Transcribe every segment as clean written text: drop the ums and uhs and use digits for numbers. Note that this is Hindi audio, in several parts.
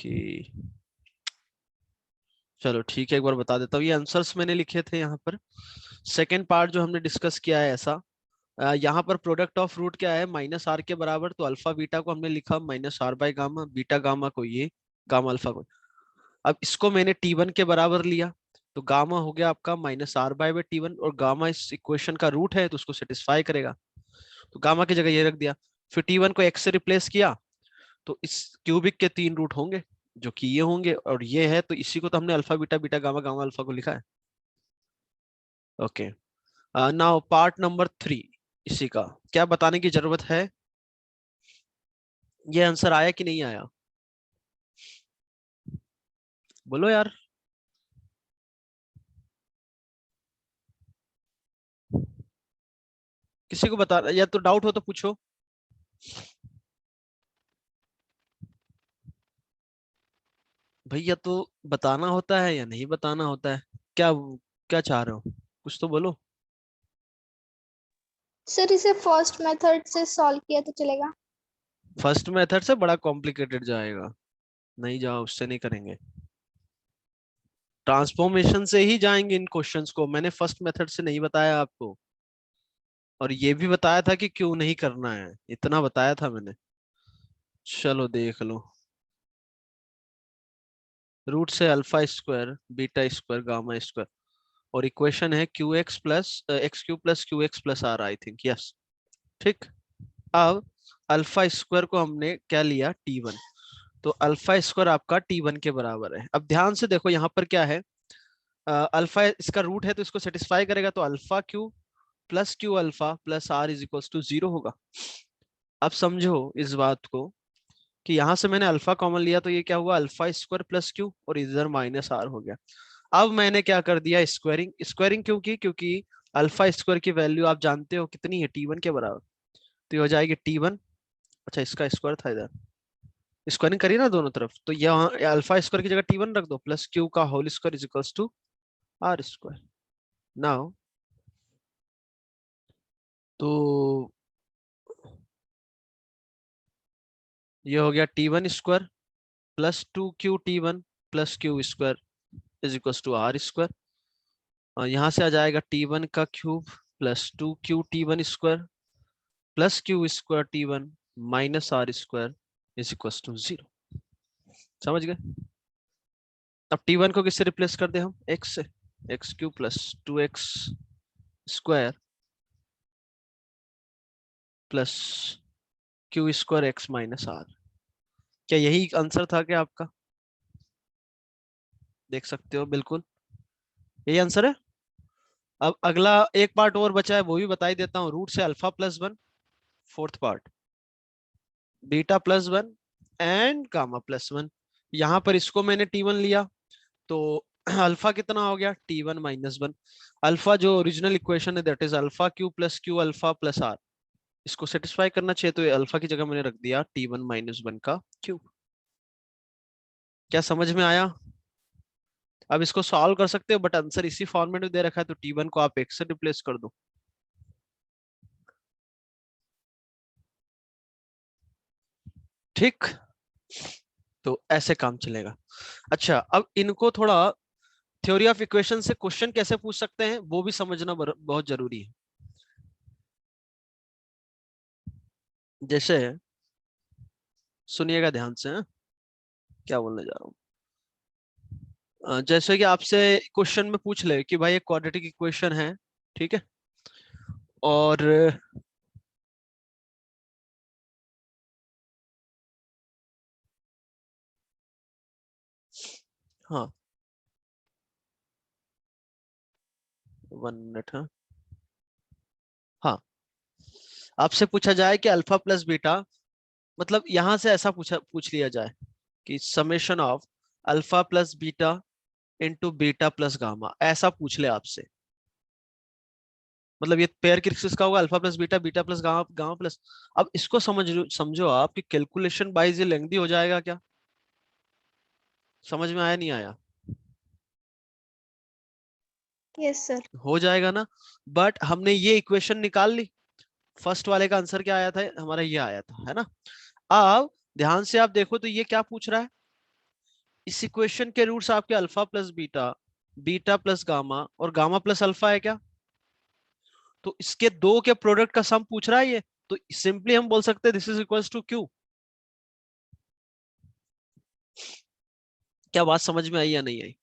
कि चलो ठीक है, एक बार बता देता हूँ। ये आंसर्स मैंने लिखे थे यहाँ पर। सेकेंड पार्ट जो हमने डिस्कस किया है ऐसा, यहाँ पर प्रोडक्ट ऑफ रूट क्या है, माइनस आर के बराबर, तो अल्फा बीटा को हमने लिखा minus R by gamma, beta gamma को ये, गामा अल्फा को। अब इसको मैंने टी1 के बराबर लिया, तो गामा हो गया आपका माइनस आर बाय टी1, और गामा इस इक्वेशन का रूट है तो उसको सेटिस्फाई करेगा, तो गामा की जगह ये रख दिया। फिर टी1 को एक्स से रिप्लेस किया, तो इस क्यूबिक के 3 रूट होंगे जो कि ये होंगे, और ये है, तो इसी को तो हमने alpha beta, beta gamma, gamma alpha को लिखा है। ओके, नाउ पार्ट नंबर 3, इसी का क्या बताने की जरूरत है, ये आंसर आया कि नहीं आया, बोलो यार। किसी को बता, या तो डाउट हो तो पूछो। भैया तो बताना होता है या नहीं बताना होता है, क्या क्या चाह रहे हो, कुछ तो बोलो। सर इसे फर्स्ट मेथड से सॉल्व किया तो चलेगा? फर्स्ट मेथड से बड़ा कॉम्प्लिकेटेड जाएगा, नहीं जाओ, उससे नहीं करेंगे। ट्रांसफॉर्मेशन से ही जाएंगे इन क्वेश्चंस को, मैंने फर्स्ट मेथड से नहीं बताया आपको, और ये भी बताया था कि क्यों नहीं करना है, इतना बताया था मैंने। चलो देख लो, रूट से alpha square beta square gamma square, और इक्वेशन है Q x plus x Q plus Q x plus R, I think, yes. ठीक। अब अल्फा स्क्वायर को हमने क्या लिया, टी1, तो अल्फा स्क्वायर आपका टी1 के बराबर है। अब ध्यान से देखो यहाँ पर क्या है, अल्फा इसका रूट है तो इसको सेटिस्फाई करेगा, तो alpha Q alpha plus R is equals to 0 होगा। अब समझो इस बात को कि यहां से मैंने अल्फा कॉमन लिया, तो ये क्या हुआ, अल्फा स्क्वायर प्लस क्यू, और इधर माइनस आर हो गया। अब मैंने क्या कर दिया, स्क्वायरिंग। स्क्वायरिंग क्यों की, क्योंकि अल्फा स्क्वायर की वैल्यू आप जानते हो कितनी है, टी1 के बराबर, तो ये हो जाएगी टी1। अच्छा, इसका स्क्वायर था इधर, स्क्वायरिंग करिए ना दोनों तरफ, तो यहाँ अल्फा स्क्वायर की जगह टी1 रख दो, प्लस क्यू का whole square is equals to R square. Now तो ये हो गया T one square plus 2 Q T one plus Q square is equals to R square, और यहाँ से आ जाएगा टी1 का cube plus 2 Q T one square plus Q square T one minus R square is equals to 0। समझ गए। अब टी1 को किससे रिप्लेस कर दे हम, एक्स से, x Q plus 2x square plus Q square x minus R. क्या यही आंसर था क्या आपका, देख सकते हो, बिल्कुल यही आंसर है। अब अगला एक पार्ट और बचा है, वो भी बता ही देता हूँ। रूट से alpha plus one, fourth part, beta plus one and gamma plus one. यहाँ पर इसको मैंने टी1 लिया, तो अल्फा कितना हो गया, टी1 माइनस वन। अल्फा जो ओरिजिनल इक्वेशन है that is alpha Q plus Q alpha plus R, इसको सेटिस्फाई करना चाहिए, तो ये अल्फा की जगह मैंने रख दिया टी1 - 1 का क्यूब। क्या समझ में आया। अब इसको सॉल्व कर सकते हो, बट आंसर इसी फॉर्मेट में दे रखा है, तो टी1 को आप एक्स से रिप्लेस कर दो। ठीक, तो ऐसे काम चलेगा। अच्छा, अब इनको थोड़ा थ्योरी ऑफ इक्वेशन से क्वेश्चन कैसे पूछ सकते हैं वो भी समझना बहुत जरूरी है। जैसे सुनिएगा ध्यान से, हाँ? क्या बोलने जा रहा हूँ। जैसे कि आपसे क्वेश्चन में पूछ ले कि भाई एक क्वाड्रेटिक इक्वेशन है, ठीक है, और हाँ, 1 मिनट, हाँ, आपसे पूछा जाए कि अल्फा प्लस बीटा, मतलब यहां से ऐसा पूछ लिया जाए कि summation of alpha plus beta into beta plus gamma, ऐसा पूछ ले आपसे। मतलब ये पेयर किसका का होगा, alpha plus beta, beta plus gamma, gamma plus. अब इसको समझो आप कि कैलकुलेशन वाइज ये लेंथी हो जाएगा क्या, समझ में आया नहीं आया, यस सर। हो जाएगा ना। बट हमने ये इक्वेशन निकाल ली, फर्स्ट वाले का आंसर क्या आया था, हमारा ये आया था, है ना। अब ध्यान से आप देखो तो ये क्या पूछ रहा है, इस इक्वेशन के रूट्स आपके alpha plus beta, beta plus gamma और गामा प्लस अल्फा है क्या? तो इसके दो के प्रोडक्ट का सम पूछ रहा है ये, तो सिंपली हम बोल सकते हैं this is equals to Q. क्या बात समझ में आई या नहीं आई?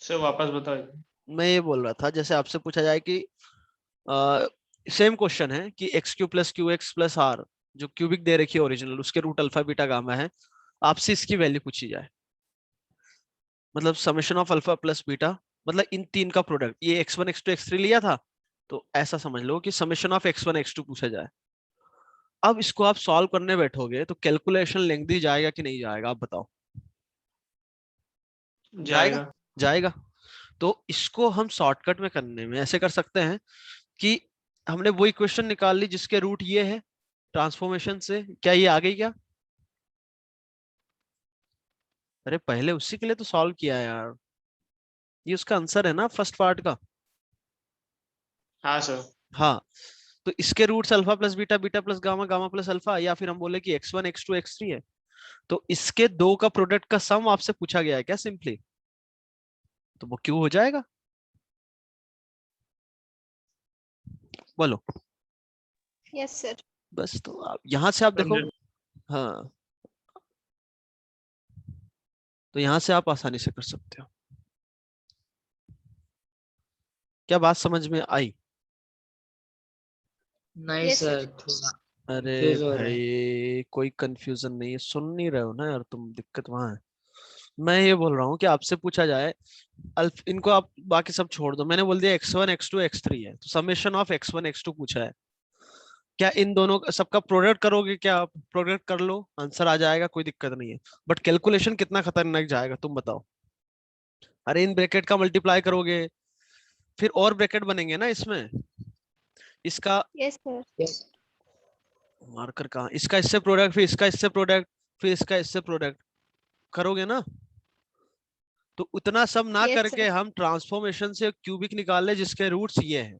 सर वापस बताओ। मैं ये बोल रहा था जैसे आपसे पूछा जाए कि सेम क्वेश्चन है कि x Q plus Q x plus R जो क्यूबिक दे रखी है ओरिजिनल, उसके रूट अल्फा बीटा गामा है, आपसे इसकी वैल्यू पूछी जाए, मतलब summation of alpha plus beta, मतलब इन तीन का प्रोडक्ट, ये x1 x2 x3 लिया था, तो ऐसा समझ लो कि समेशन ऑफ x1 x2 पूछा जाए। अब इसको आप सॉल्व करने बैठोगे तो कैलकुलेशन लेंथी जाएगा कि नहीं जाएगा, आप बताओ। जाएगा, जाएगा। जाएगा। तो इसको हम शॉर्टकट में करने में ऐसे कर सकते हैं कि हमने वो इक्वेशन निकाल ली जिसके रूट ये है, ट्रांसफॉर्मेशन से क्या ये आ गई क्या? अरे पहले उसी के लिए तो सॉल्व किया है यार, ये उसका आंसर है ना फर्स्ट पार्ट का। हाँ सर। हाँ, तो इसके roots alpha plus beta, beta plus gamma, gamma plus alpha, या फिर हम बोले कि x1 x2 x3 है, तो इसके दो का प्रोडक्ट का सम आपसे पूछा गया है क्या सिंपली, तो वो क्यों हो जाएगा? बोलो। Yes sir. बस तो आप यहां से आप देखो। समझे। हाँ, तो यहां से आप आसानी से कर सकते हो। क्या बात समझ में आई? नहीं यस सर, सर। थोड़ा अरे कंफ्यूज हो रहा है। भाई कोई कंफ्यूजन नहीं है, सुन नहीं रहे हो ना यार तुम, दिक्कत वहां है। मैं ये बोल रहा हूँ कि आपसे पूछा जाए अल्फ, इनको आप बाकी सब छोड़ दो, मैंने बोल दिया x1 x2 x3 है, तो समेशन ऑफ x1 x2 पूछा है, क्या इन दोनों सबका प्रोडक्ट करोगे? क्या आप प्रोडक्ट कर लो, आंसर आ जाएगा, कोई दिक्कत नहीं है। बट कैलकुलेशन कितना खतरनाक जाएगा तुम बताओ। अरे इन ब्रैकेट का मल्टीप्लाई करोगे, फिर और ब्रैकेट बनेंगे ना इसमें, इसका यस सर। यस। मार्कर कहाँ, इसका इससे प्रोडक्ट, फिर इसका इससे प्रोडक्ट, फिर इसका इससे प्रोडक्ट करोगे ना, तो उतना सब ना यस करके सर। हम ट्रांसफॉर्मेशन से क्यूबिक निकाल ले जिसके रूट्स ये हैं,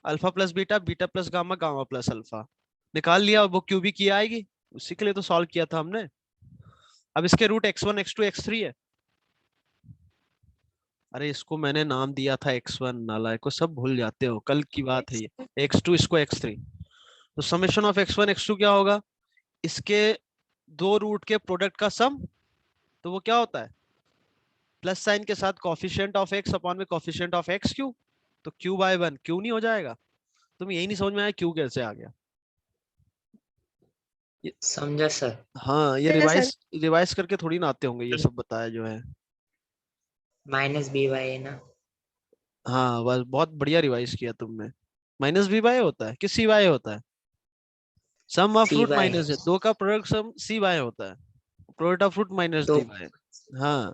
alpha plus beta, beta plus gamma, gamma plus alpha, निकाल लिया, वो क्यूबिक ये आएगी, उसी के लिए तो सॉल्व किया था हमने। अब इसके रूट x1 x2 x3 है। अरे इसको मैंने नाम दिया था x1, नालायक को सब भूल जाते हो, कल की बात है यस ये। x2 इसको x3, तो समेशन ऑफ x1 x2 क्या होगा, इसके दो रूट के प्रोडक्ट का सम, तो वो क्या होता है, प्लस साइन के साथ कॉफिशिएंट ऑफ x अपॉन में कॉफिशिएंट ऑफ x क्यू, तो क्यू बाय वन, क्यू नहीं हो जाएगा? तुम यही नहीं समझ में आया क्यू कैसे आ गया? ये, समझा सर। हाँ ये समझा सर। रिवाइज रिवाइज करके थोड़ी ना आते होंगे ये सब बताया जो है। माइनस बी बाई है ना। हाँ बस बहुत बढ़िया रिवाइज किया तुमने। माइनस बी बाय होता है कि सी बाय होता है? Sum of C root by. Minus है, दो का प्रोडक्ट सम सी बाय होता है, प्रोडक्ट ऑफ रूट माइनस तो डी बाय। हाँ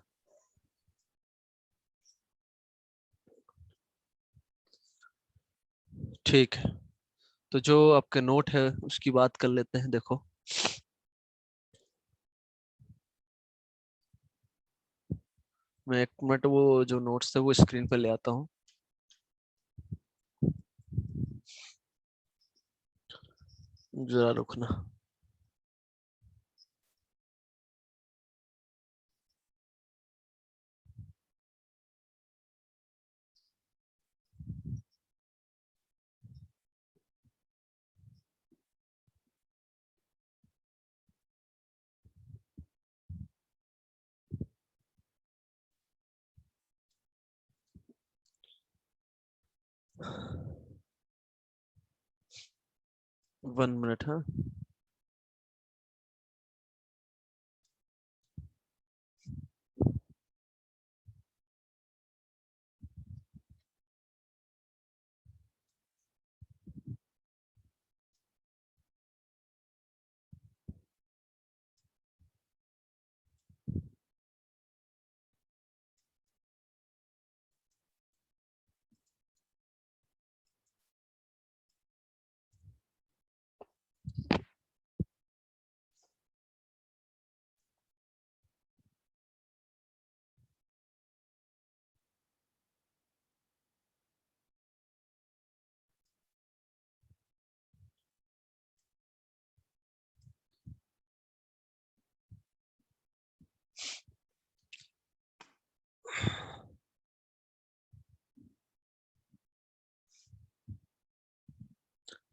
ठीक है, तो जो आपके नोट है उसकी बात कर लेते हैं, देखो। मैं एक मिनट वो जो नोट्स थे वो स्क्रीन पे ले आता हूँ, जरा रुकना। वन मिनट, हाँ।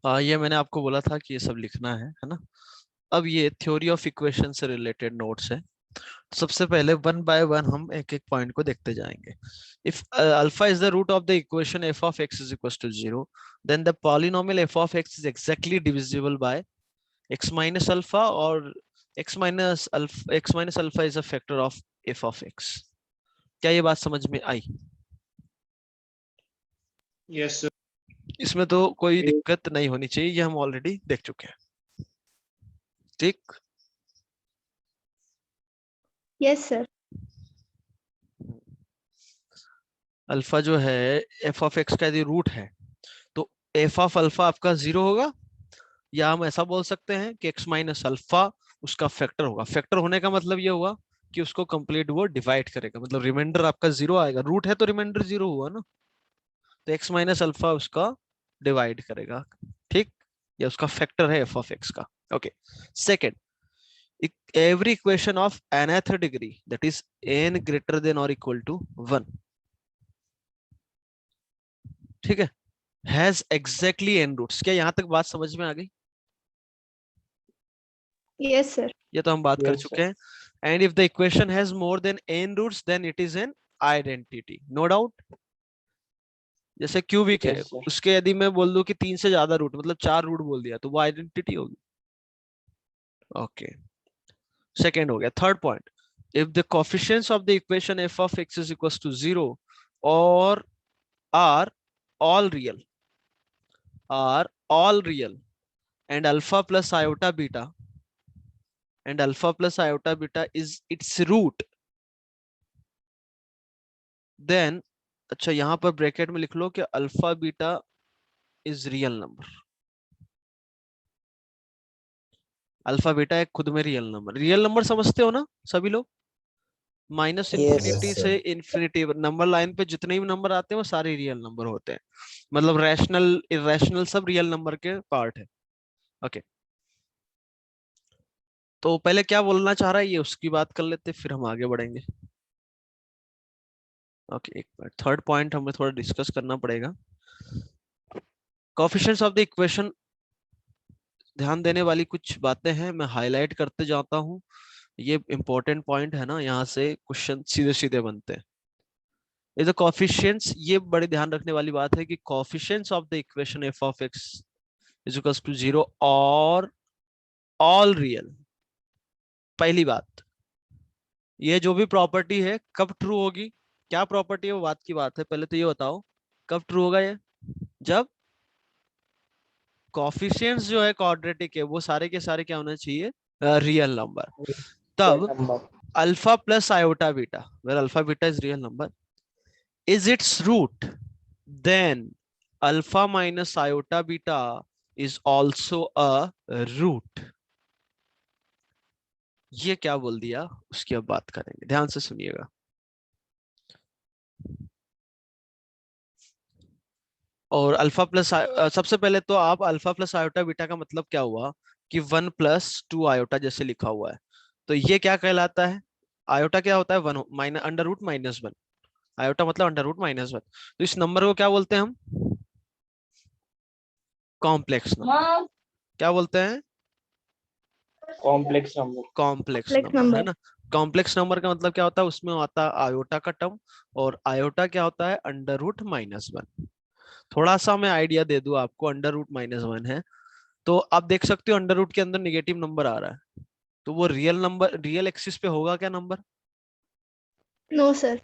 ये मैंने आपको बोला था कि ये सब लिखना है ना। अब ये थ्योरी ऑफ इक्वेशन से रिलेटेड नोट्स है। सबसे पहले वन बाय वन हम एक एक पॉइंट को देखते जाएंगे। If alpha is the root of the equation F of x is equal to 0, then the polynomial F of x is exactly divisible by X minus alpha, और X minus alpha is a factor of F of X. क्या ये बात समझ में आई? Yes sir. इसमें तो कोई दिक्कत नहीं होनी चाहिए, ये हम ऑलरेडी देख चुके हैं। ठीक। Yes sir. अल्फा जो है एफ ऑफ एक्स का यदि रूट है तो एफ ऑफ अल्फा आपका 0 होगा, या हम ऐसा बोल सकते हैं कि एक्स माइनस अल्फा उसका फैक्टर होगा। फैक्टर होने का मतलब ये हुआ कि उसको कंप्लीट वो डिवाइड करेगा, मतलब रिमाइंडर आपका 0 आएगा। रूट है तो रिमाइंडर 0 हुआ ना, तो एक्स माइनस अल्फा उसका डिवाइड करेगा। ठीक, या उसका फैक्टर है एफ ऑफ एक्स का। Okay. Second, every equation of nth degree, that is n greater than or equal to 1, ठीक है, has exactly n roots। क्या यहाँ तक बात समझ में आ गई? Yes sir. ये तो हम बात कर Yes, चुके हैं। And if the equation has more than n roots then it is an identity, no doubt. जैसे क्यूबिक है, Yes, sir. उसके यदि मैं बोल दूं कि 3 से ज्यादा रूट, मतलब 4 रूट बोल दिया, तो वो आइडेंटिटी होगी। ओके, सेकेंड हो गया। Third point, if the coefficients of the equation f of x is equals to 0 or are all real, and alpha plus iota beta is its root, then अच्छा यहां पर ब्रैकेट में लिख लो कि alpha beta is real number. Alpha beta एक खुद में रियल नंबर, रियल नंबर समझते हो ना सभी लोग? Minus Yes, infinity sir. से इंफिनिटी नंबर लाइन पे जितने भी नंबर आते हैं वो सारे रियल नंबर होते हैं, मतलब रैशनल इरेशनल सब रियल नंबर के पार्ट है। ओके, तो पहले क्या बोलना चाह रहा है ये उसकी बात कर लेते, फिर हम आगे बढ़ेंगे। ओके, एक मिनट, थर्ड पॉइंट हमें थोड़ा डिस्कस करना पड़ेगा। कोएफिशिएंट्स ऑफ द इक्वेशन, ध्यान देने वाली कुछ बातें हैं, मैं हाईलाइट करते जाता हूँ। ये इंपॉर्टेंट पॉइंट है ना, यहाँ से क्वेश्चन सीधे सीधे बनते हैं। इज द कोएफिशिएंट्स, ये बड़े ध्यान रखने वाली बात है कि coefficients of the equation F of x is equals to 0 और ऑल रियल। पहली बात, ये जो भी प्रॉपर्टी है कब ट्रू होगी, क्या प्रॉपर्टी है वो बात की बात है। पहले तो ये बताओ कब ट्रू होगा ये, जब कोएफिशिएंट्स जो है क्वाड्रेटिक है वो सारे के सारे क्या होना चाहिए, रियल नंबर। तब Number. Alpha plus iota beta, where alpha beta is real number, is its root, then alpha minus iota beta is also a root. ये क्या बोल दिया उसकी अब बात करेंगे, ध्यान से सुनिएगा। और अल्फा प्लस सबसे पहले तो आप अल्फा प्लस आयोटा बीटा का मतलब क्या हुआ कि 1 प्लस 2 आयोटा जैसे लिखा हुआ है, तो ये क्या कहलाता है? आयोटा क्या होता है? 1 minus under root minus 1, iota मतलब अंडर रूट माइनस 1। तो इस नंबर को क्या बोलते हैं हम? Complex number. क्या बोलते हैं? Complex number. Complex Complex number, है number. ना। कॉम्प्लेक्स नंबर का मतलब क्या होता है? उसमें आता है आयोटा का टर्म, और आयोटा क्या होता है? Under root minus 1। थोड़ा सा मैं आइडिया दे दूं आपको, अंडर रूट माइनस 1 है तो आप देख सकते हो अंडर रूट के अंदर निगेटिव नंबर आ रहा है, तो वो रियल नंबर, रियल एक्सिस पे होगा क्या number? No sir.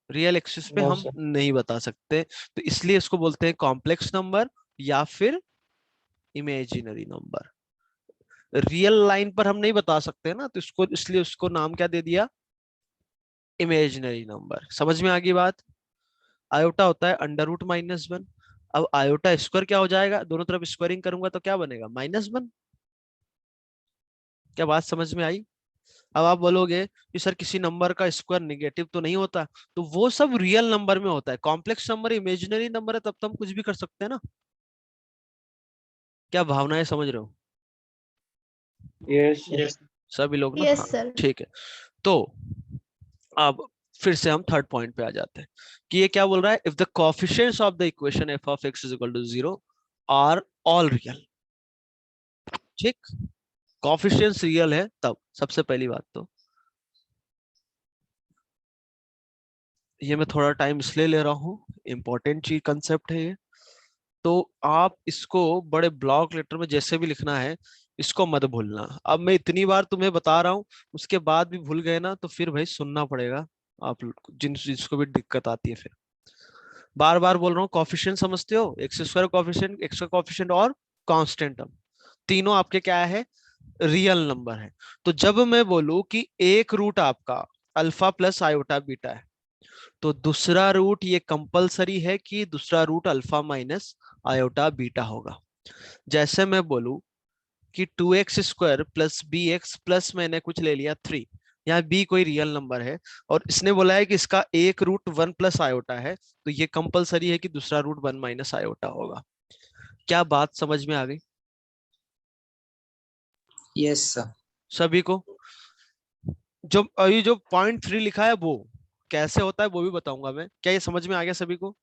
Real axis पे No, हम sir. नहीं बता सकते, तो इसलिए इसको बोलते हैं कॉम्प्लेक्स नंबर या फिर इमेजिनरी नंबर। रियल लाइन पर हम नहीं बता सकते ना, तो इसको इसलिए उसको नाम क्या दे दिया? Imaginary number. समझ में आ गई बात? आयोटा होता है अंडर रूट माइनस 1। अब आयोटा स्क्वायर क्या हो जाएगा? दोनों तरफ स्क्वायरिंग करूंगा तो क्या बनेगा? -1। क्या बात समझ में आई? अब आप बोलोगे कि सर किसी नंबर का स्क्वायर नेगेटिव तो नहीं होता, तो वो सब रियल नंबर में होता है। कॉम्प्लेक्स नंबर इमेजिनरी नंबर है, तब तो हम कुछ भी कर सकते हैं ना। क्या भावनाएं समझ रहे हो Yes, sir. Yes. सभी लोग ना? यस हाँ, सर। ठीक है। तो अब फिर से हम थर्ड पॉइंट पे आ जाते हैं कि ये क्या बोल रहा है? If the coefficients of the equation f of x is equal to 0 are all real, ठीक, कॉफिशिएंट्स रियल है तब सबसे पहली बात तो ये मैं थोड़ा टाइम इसलिए ले रहा हूँ, इंपॉर्टेंट चीज कंसेप्ट है ये। तो आप इसको बड़े ब्लॉक लेटर में जैसे भी लिखना है इसको मत भूलना। अब मैं इतनी बार तुम्हें बता रहा हूँ उसके बाद भी भूल गए ना तो फिर भाई सुनना पड़ेगा आप लोग को, जिसको भी दिक्कत आती है। फिर बार बार बोल रहा हूँ, कॉफिशिएंट समझते हो, एक्स स्क्वायर कॉफिशिएंट, एक्स का कॉफिशिएंट और कांस्टेंट टर्म, तीनों आपके क्या है, रियल नंबर है। तो जब मैं बोलूं कि एक रूट आपका अल्फा प्लस आयोटा बीटा है तो दूसरा रूट ये कंपलसरी है कि दूसरा root alpha minus iota beta होगा। जैसे मैं बोलूं कि 2x² plus B x plus मैंने कुछ ले लिया 3, यहाँ b कोई रियल नंबर है और इसने बोला है कि इसका एक रूट 1 प्लस आयोटा है तो ये कंपलसरी है कि दूसरा रूट 1 माइनस आयोटा होगा। क्या बात समझ में आ गई यस सर। सभी को? जो अभी जो .3 लिखा है वो कैसे होता है वो भी बताऊंगा मैं। क्या ये समझ में आ गया सभी को?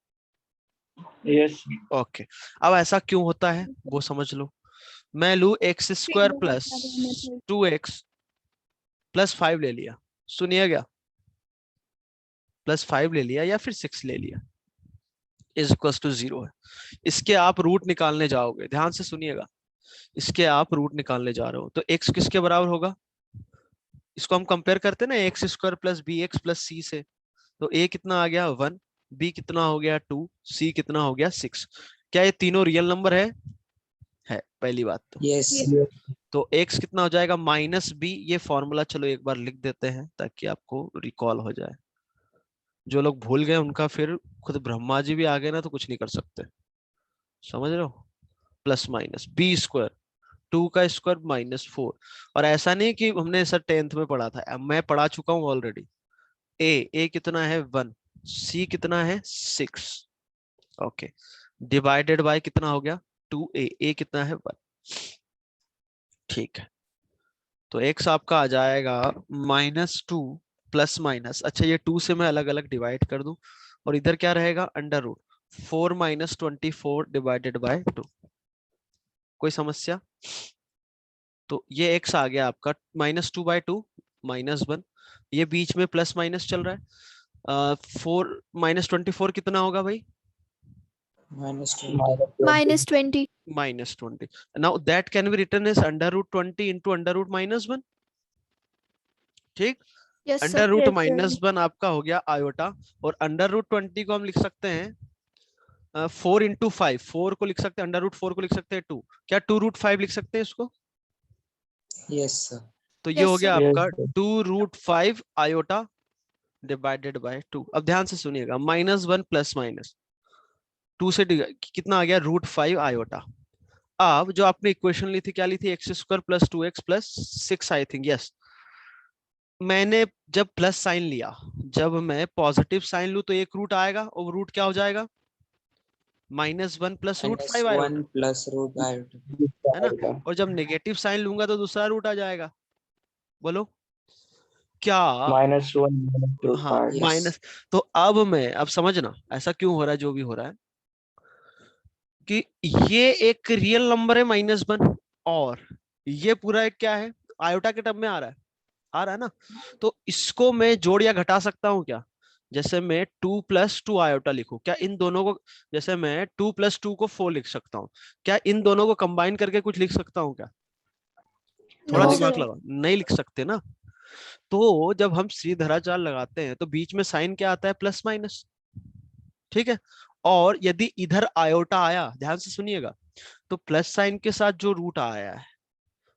यस ओके, अब ऐसा क्यों होता है वो समझ लो। मैं लू x² प्लस 2x प्लस 5 ले लिया, सुनिए क्या, प्लस 5 ले लिया या फिर 6 ले लिया, इज इक्वल टू 0 है। इसके आप रूट निकालने जाओगे, ध्यान से सुनिएगा, इसके आप रूट निकालने जा रहे हो तो x किसके बराबर होगा, इसको हम कंपेयर करते हैं ना x² plus B x plus C से। तो a कितना आ गया 1, b कितना हो गया 2, c कितना हो गया 6। क्या ये तीनों रियल नंबर है पहली बात तो। यस तो x कितना हो जाएगा माइनस b, ये फॉर्मूला चलो एक बार लिख देते हैं ताकि आपको रिकॉल हो जाए। जो लोग भूल गए उनका फिर खुद ब्रह्मा जी भी आ गए ना तो कुछ नहीं कर सकते, समझ रहे हो। प्लस माइनस b², 2 का स्क्वायर -4। और ऐसा नहीं कि हमने सर 10th में पढ़ा था, अब मैं पढ़ा चुका हूँ ऑलरेडी। ए कितना है 1, सी कितना है 6, ओके, डिवाइडेड बाय कितना हो गया 2a, ए कितना है 1, ठीक है। तो x आपका आ जाएगा -2 प्लस माइनस, अच्छा ये 2 से मैं अलग अलग डिवाइड कर दूं और इधर क्या रहेगा अंडर रूट 4 - 24 डिवाइडेड बाय 2। कोई समस्या? तो ये x आ गया आपका -2/2 -1, ये बीच में प्लस माइनस चल रहा है। 4 - 24 कितना होगा भाई, -20 -20। -20। Now that can be written as √20 into √1। ठीक, यस सर। √-1 आपका हो गया आयोटा और √20 को हम लिख सकते हैं 4 इंटू 5, 4 को लिख सकते हैं √4 को लिख सकते हैं 2, क्या 2√5 लिख सकते हैं इसको? Yes sir. तो ये हो गया आपका 2√5 आयोटा डिवाइडेड बाय 2। अब ध्यान से सुनिएगा, -1 प्लस माइनस 2 से कितना आ गया √5 आयोटा। अब जो आपने इक्वेशन ली थी क्या ली थी, x² प्लस 2x प्लस 6 आई थिंक, यस। मैंने जब प्लस साइन लिया, जब मैं पॉजिटिव साइन लूं तो एक रूट आएगा और रूट क्या हो जाएगा -1 प्लस √5 आएगा, 1 प्लस रूट आयोटा है ना। और जब नेगेटिव साइन लूंगा तो दूसरा रूट आ जाएगा। बोलो क्या? -1 हाँ माइनस। तो अब समझना ऐसा क्यों हो रहा है, जो भी हो रहा है कि ये एक रियल नंबर है -1 और ये पूरा एक क्या है आयोटा के टर्म में आ रहा है ना। तो इसको मैं जोड़ या घटा सकता हूँ क्या, जैसे मैं 2 + 2 आयोटा लिखूं, क्या इन दोनों को, जैसे मैं 2 + 2 को 4 लिख सकता हूँ, क्या इन दोनों को कंबाइन करके कुछ लिख सकता हूँ क्या? थोड़ा नो दिमाग सर। लगाओ, नहीं लिख सकते ना। तो जब हम श्रीधराचार्य लगाते हैं तो बीच में साइन क्या आता है प्लस माइनस, ठीक है। और यदि इधर आयोटा आया, ध्यान से सुनिएगा, तो प्लस साइन के साथ जो रूट आया है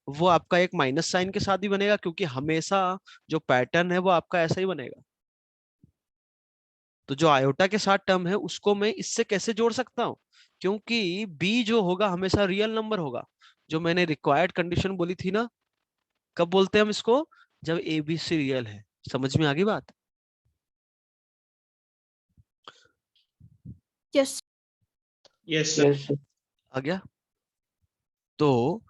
वो आपका एक माइनस साइन के साथ ही बनेगा, क्योंकि हमेशा जो पैटर्न है वो आपका ऐसा ही बनेगा। तो जो आयोटा के साथ टर्म है उसको मैं इससे कैसे जोड़ सकता हूं, क्योंकि b जो होगा हमेशा रियल नंबर होगा। जो मैंने रिक्वायर्ड कंडीशन बोली थी ना, कब बोलते हैं हम इसको, जब ए बी सी रियल है। समझ में आ गई बात? यस। Yes sir. आ गया। तो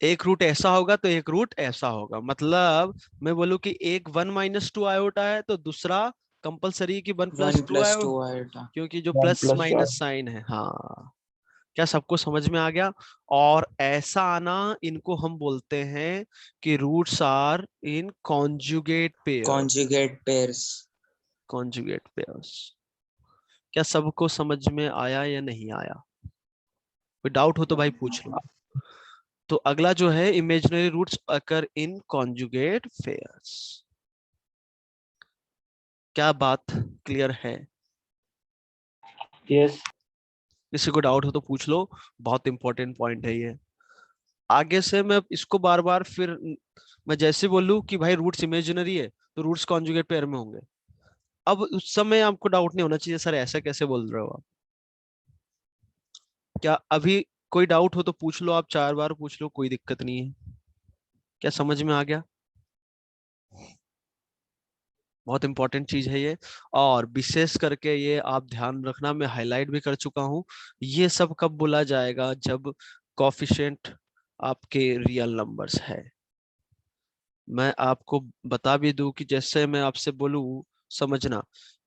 एक रूट ऐसा होगा तो एक रूट ऐसा होगा, मतलब मैं बोलूं कि एक 1 - 2 आयोटा है तो दूसरा कंपलसरी की 1 + 2 1 + आयोटा, 2 आयोटा। क्योंकि जो प्लस माइनस साइन है, हाँ, क्या सबको समझ में आ गया? और ऐसा आना, इनको हम बोलते हैं कि roots are in conjugate pair. Conjugate pairs. Conjugate pairs. क्या सबको समझ में आया या नहीं आया? कोई डाउट हो तो भाई पूछ लो। तो अगला जो है, इमेजिनरी रूट्स अकर इन कॉन्जुगेट पेयर्स। क्या बात क्लियर है? Yes. किसी को डाउट हो तो पूछ लो, बहुत इंपॉर्टेंट पॉइंट है ये। आगे से मैं इसको बार बार फिर मैं जैसे बोलूं कि भाई रूट्स इमेजिनरी है तो रूट्स कॉन्जुगेट पेयर में होंगे, अब उस समय आपको डाउट नहीं होना चाहिए सर ऐसा कैसे बोल रहे हो आप। क्या अभी कोई डाउट हो तो पूछ लो, आप 4 बार पूछ लो, कोई दिक्कत नहीं है। क्या समझ में आ गया? बहुत इंपॉर्टेंट चीज है ये, और विशेष करके ये आप ध्यान रखना, मैं हाईलाइट भी कर चुका हूं। ये सब कब बोला जाएगा? जब कॉफिशिएंट आपके रियल नंबर्स है। मैं आपको बता भी दूं कि जैसे मैं आपसे बोलूं, समझना,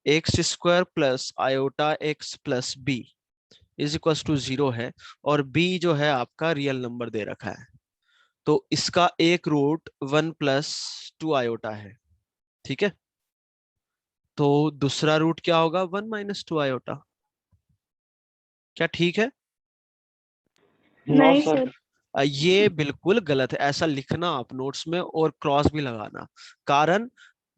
x square plus iota x plus b is equal to 0 है, और बी जो है आपका रियल नंबर दे रखा है, तो इसका एक रूट 1+2 आयोटा है, ठीक है? तो दूसरा रूट क्या होगा? 1-2 आयोटा। क्या ठीक है? No, नहीं sir. सर। ये बिल्कुल गलत है, ऐसा लिखना आप नोट्स में और क्रॉस भी लगाना। कारण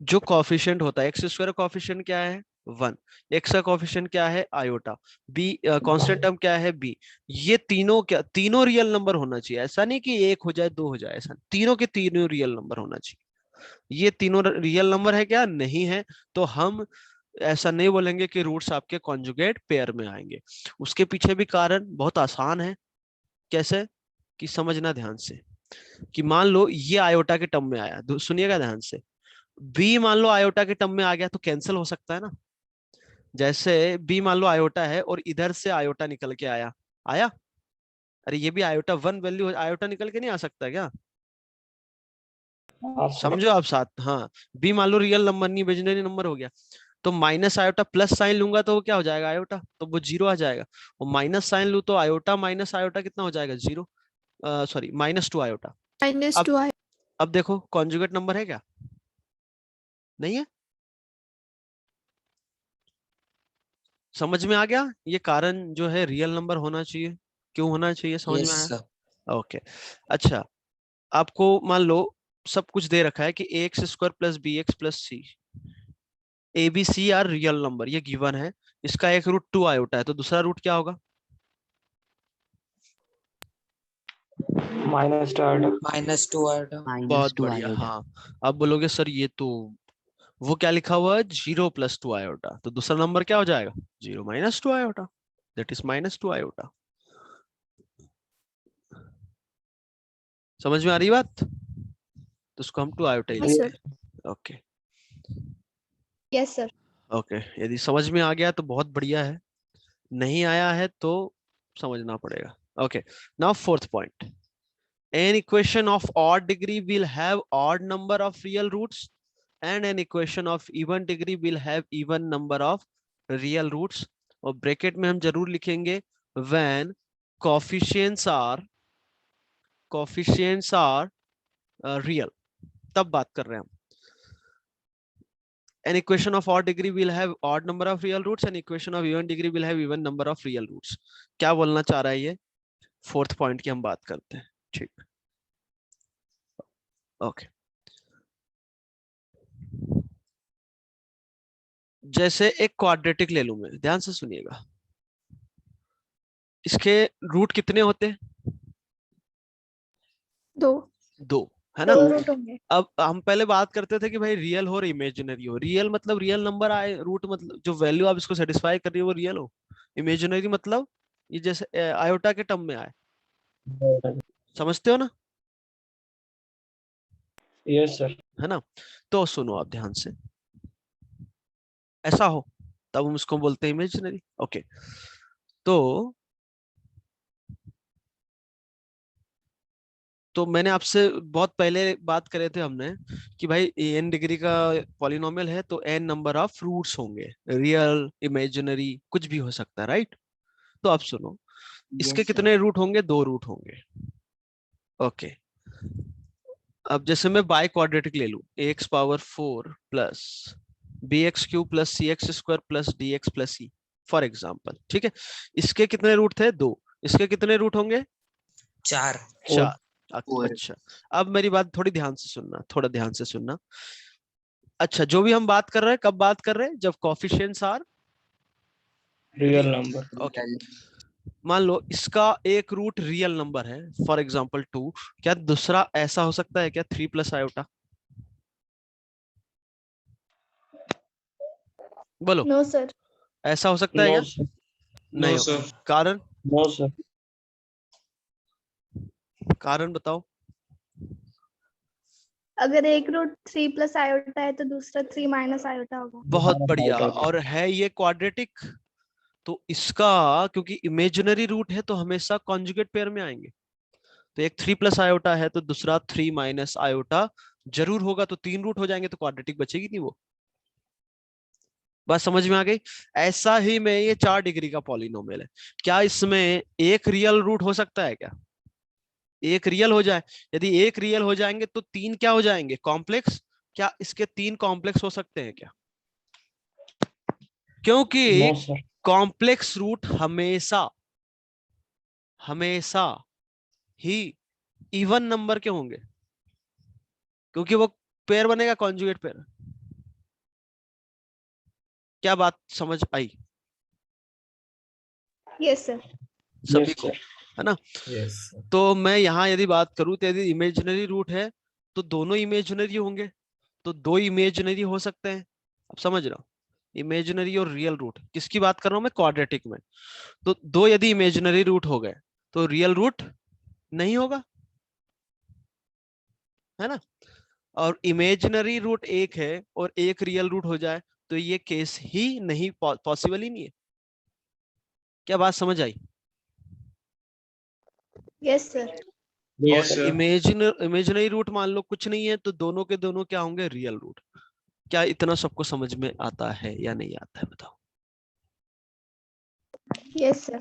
जो कॉफिशिएंट होता है, एक्स स्क्वायर कॉफिशिएंट क्या है? 1। एक्स का कॉफिशिएंट क्या है? आयोटा। बी कांस्टेंट टर्म क्या है? बी। ये तीनों क्या, तीनों रियल नंबर होना चाहिए, ऐसा नहीं कि एक हो जाए दो हो जाए, ऐसा तीनों के तीनों रियल नंबर होना चाहिए। ये तीनों रियल नंबर है क्या? नहीं है। तो हम ऐसा नहीं बोलेंगे कि रूट्स आपके कॉन्जुगेट पेयर में आएंगे। उसके पीछे भी कारण बहुत आसान है। कैसे? कि समझना ध्यान से, कि मान लो ये आयोटा के टर्म में आया, सुनिएगा ध्यान से, बी मान लो आयोटा के टर्म में आ गया तो कैंसिल हो सकता है ना। जैसे बी मान लो आयोटा है और इधर से आयोटा निकल के आया, आया, अरे ये भी आयोटा 1 वैल्यू आयोटा निकल के नहीं आ सकता क्या? Sir. समझो आप साथ, हाँ। बी मान लो रियल नंबर नहीं, इमेजिनरी नंबर हो गया, तो माइनस आयोटा प्लस साइन लूंगा तो वो क्या हो जाएगा? आयोटा, तो वो 0 आ जाएगा। और माइनस साइन लू तो आयोटा माइनस आयोटा कितना हो जाएगा? 0, सॉरी -2 आयोटा। माइनस अब टू आई। अब देखो कॉन्जुगेट नंबर है क्या? नहीं है। समझ में आ गया? ये कारण जो है रियल नंबर होना चाहिए, क्यों होना चाहिए, समझ में Yes, आया? sir. ओके। अच्छा, आपको मान लो सब कुछ दे रखा है कि x square plus B x plus c, a b c are real number, ये गिवन है। इसका एक रूट 2 आयोटा है, तो दूसरा रूट क्या होगा? -2 iota. -2 iota. बहुत बढ़िया, हाँ। अब बोलोगे सर ये तो वो क्या लिखा हुआ है? 0+2 आयोटा, तो दूसरा नंबर क्या हो जाएगा? 0-2 आयोटा, दैट इज -2 आयोटा। समझ में आ रही बात? तो उसको हम 2 आयोटा ही यस लिखते सर। हैं। ओके। Yes sir. ओके, यदि समझ में आ गया तो बहुत बढ़िया है, नहीं आया है तो समझना पड़ेगा। Okay, now fourth point, an equation of odd degree will have odd number of real roots and an equation of even degree will have even number of real roots, और ब्रैकेट में हम जरूर लिखेंगे when coefficients are real, तब बात कर रहे हैं हम। An equation of odd degree will have odd number of real roots and equation of even degree will have even number of real roots। क्या बोलना चाह रहा है ये? फोर्थ पॉइंट की हम बात करते हैं, ठीक। ओके, जैसे एक क्वाड्रेटिक ले लूं मैं, ध्यान से सुनिएगा, इसके रूट कितने होते हैं? दो। 2, है ना? दो रूट होंगे। अब हम पहले बात करते थे कि भाई रियल हो और इमेजिनरी हो। रियल मतलब रियल नंबर आए, रूट मतलब जो वैल्यू आप इसको सेटिस्फाई कर रही हो वो रियल हो। इमेजिनरी मतलब ये जैसे आयोटा के टर्म में आए, समझते हो ना? Yes, sir. है ना? तो सुनो आप ध्यान से, ऐसा हो तब हम उसको बोलते हैं इमेजिनरी। ओके, तो मैंने आपसे बहुत पहले बात करे थे हमने कि भाई n डिग्री का पॉलिनोमियल है तो n नंबर ऑफ रूट्स होंगे, रियल इमेजिनरी कुछ भी हो सकता है, राइट? तो आप सुनो, इसके कितने रूट होंगे? 2 रूट होंगे। ओके, अब जैसे मैं बाय क्वाड्रेटिक ले लूं, ax power 4 plus bx cube plus cx square plus dx plus c for example, ठीक है। इसके कितने रूट थे? 2। इसके कितने रूट होंगे? 4 4। और अच्छा, अब मेरी बात थोड़ी ध्यान से सुनना, थोड़ा ध्यान से सुनना। अच्छा, जो भी हम बात कर रहे हैं, कब बात कर रहे हैं? जब coefficients are real number. Okay. मान लो इसका एक रूट रियल नंबर है, फॉर एग्जांपल 2। क्या दूसरा ऐसा हो सकता है क्या 3 प्लस आयोटा? बोलो, नो सर। ऐसा हो सकता है नो क्या? सर। नहीं हो। कारण? No sir. कारण बताओ। अगर एक रूट 3 प्लस आयोटा है तो दूसरा 3 माइनस आयोटा होगा। बहुत बढ़िया। और है ये क्वाड्रेटिक, तो इसका क्योंकि इमेजिनरी रूट है तो हमेशा कॉन्जुगेट पेयर में आएंगे। तो एक 3 प्लस आयोटा है तो दूसरा 3 माइनस आयोटा जरूर होगा, तो 3 रूट हो जाएंगे, तो क्वाड्रेटिक बचेगी नहीं वो। बात समझ में आ गई? ऐसा ही में ये 4 डिग्री का पॉलिनोमियल है। क्या इसमें एक रियल रूट हो सकता है क्या? एक रियल हो जाए, यदि एक रियल हो जाएंगे तो 3 क्या हो जाएंगे? कॉम्प्लेक्स। क्या इसके 3 कॉम्प्लेक्स हो सकते हैं क्या? क्योंकि नो सर। कॉम्प्लेक्स रूट हमेशा हमेशा ही इवन नंबर के होंगे, क्योंकि वो पेयर बनेगा, कॉन्जुगेट पेयर। क्या बात समझ आई यस सर। सभी यस को? सर। है ना? यस तो मैं यहाँ यदि बात करूं तो यदि इमेजिनरी रूट है तो दोनों इमेजिनरी होंगे, तो 2 इमेजिनरी हो सकते हैं। अब समझ रहा हूं, इमेजिनरी और रियल रूट किसकी बात कर रहा हूं मैं? क्वाड्रेटिक में। तो 2 यदि इमेजिनरी रूट हो गए तो रियल रूट नहीं होगा, है ना? और इमेजिनरी रूट एक है और एक रियल रूट हो जाए तो ये केस ही नहीं, पॉसिबल ही नहीं है। क्या बात समझ आई? Yes sir. यस और सर। इमेजिनरी रूट मान लो कुछ नहीं है तो दोनों के दोनों क्या होंगे? Real root. क्या इतना सबको समझ में आता है या नहीं आता है बताओ? Yes sir.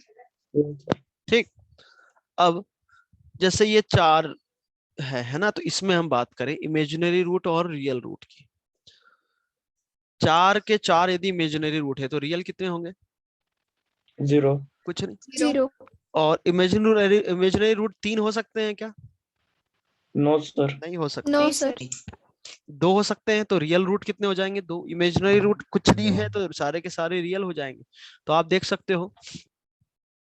ठीक। अब जैसे ये 4 है ना, तो इसमें हम बात करें इमेजिनरी रूट और रियल रूट की। 4 के 4 यदि इमेजिनरी रूट है तो रियल कितने होंगे? 0। कुछ नहीं। 0। और इमेजिनरी रूट 3 हो सकते हैं क्या? No sir. नहीं हो सकते। No sir. 2 हो सकते हैं, तो रियल रूट कितने हो जाएंगे? 2। इमेजिनरी रूट कुछ नहीं है तो सारे के सारे रियल हो जाएंगे। तो आप देख सकते हो,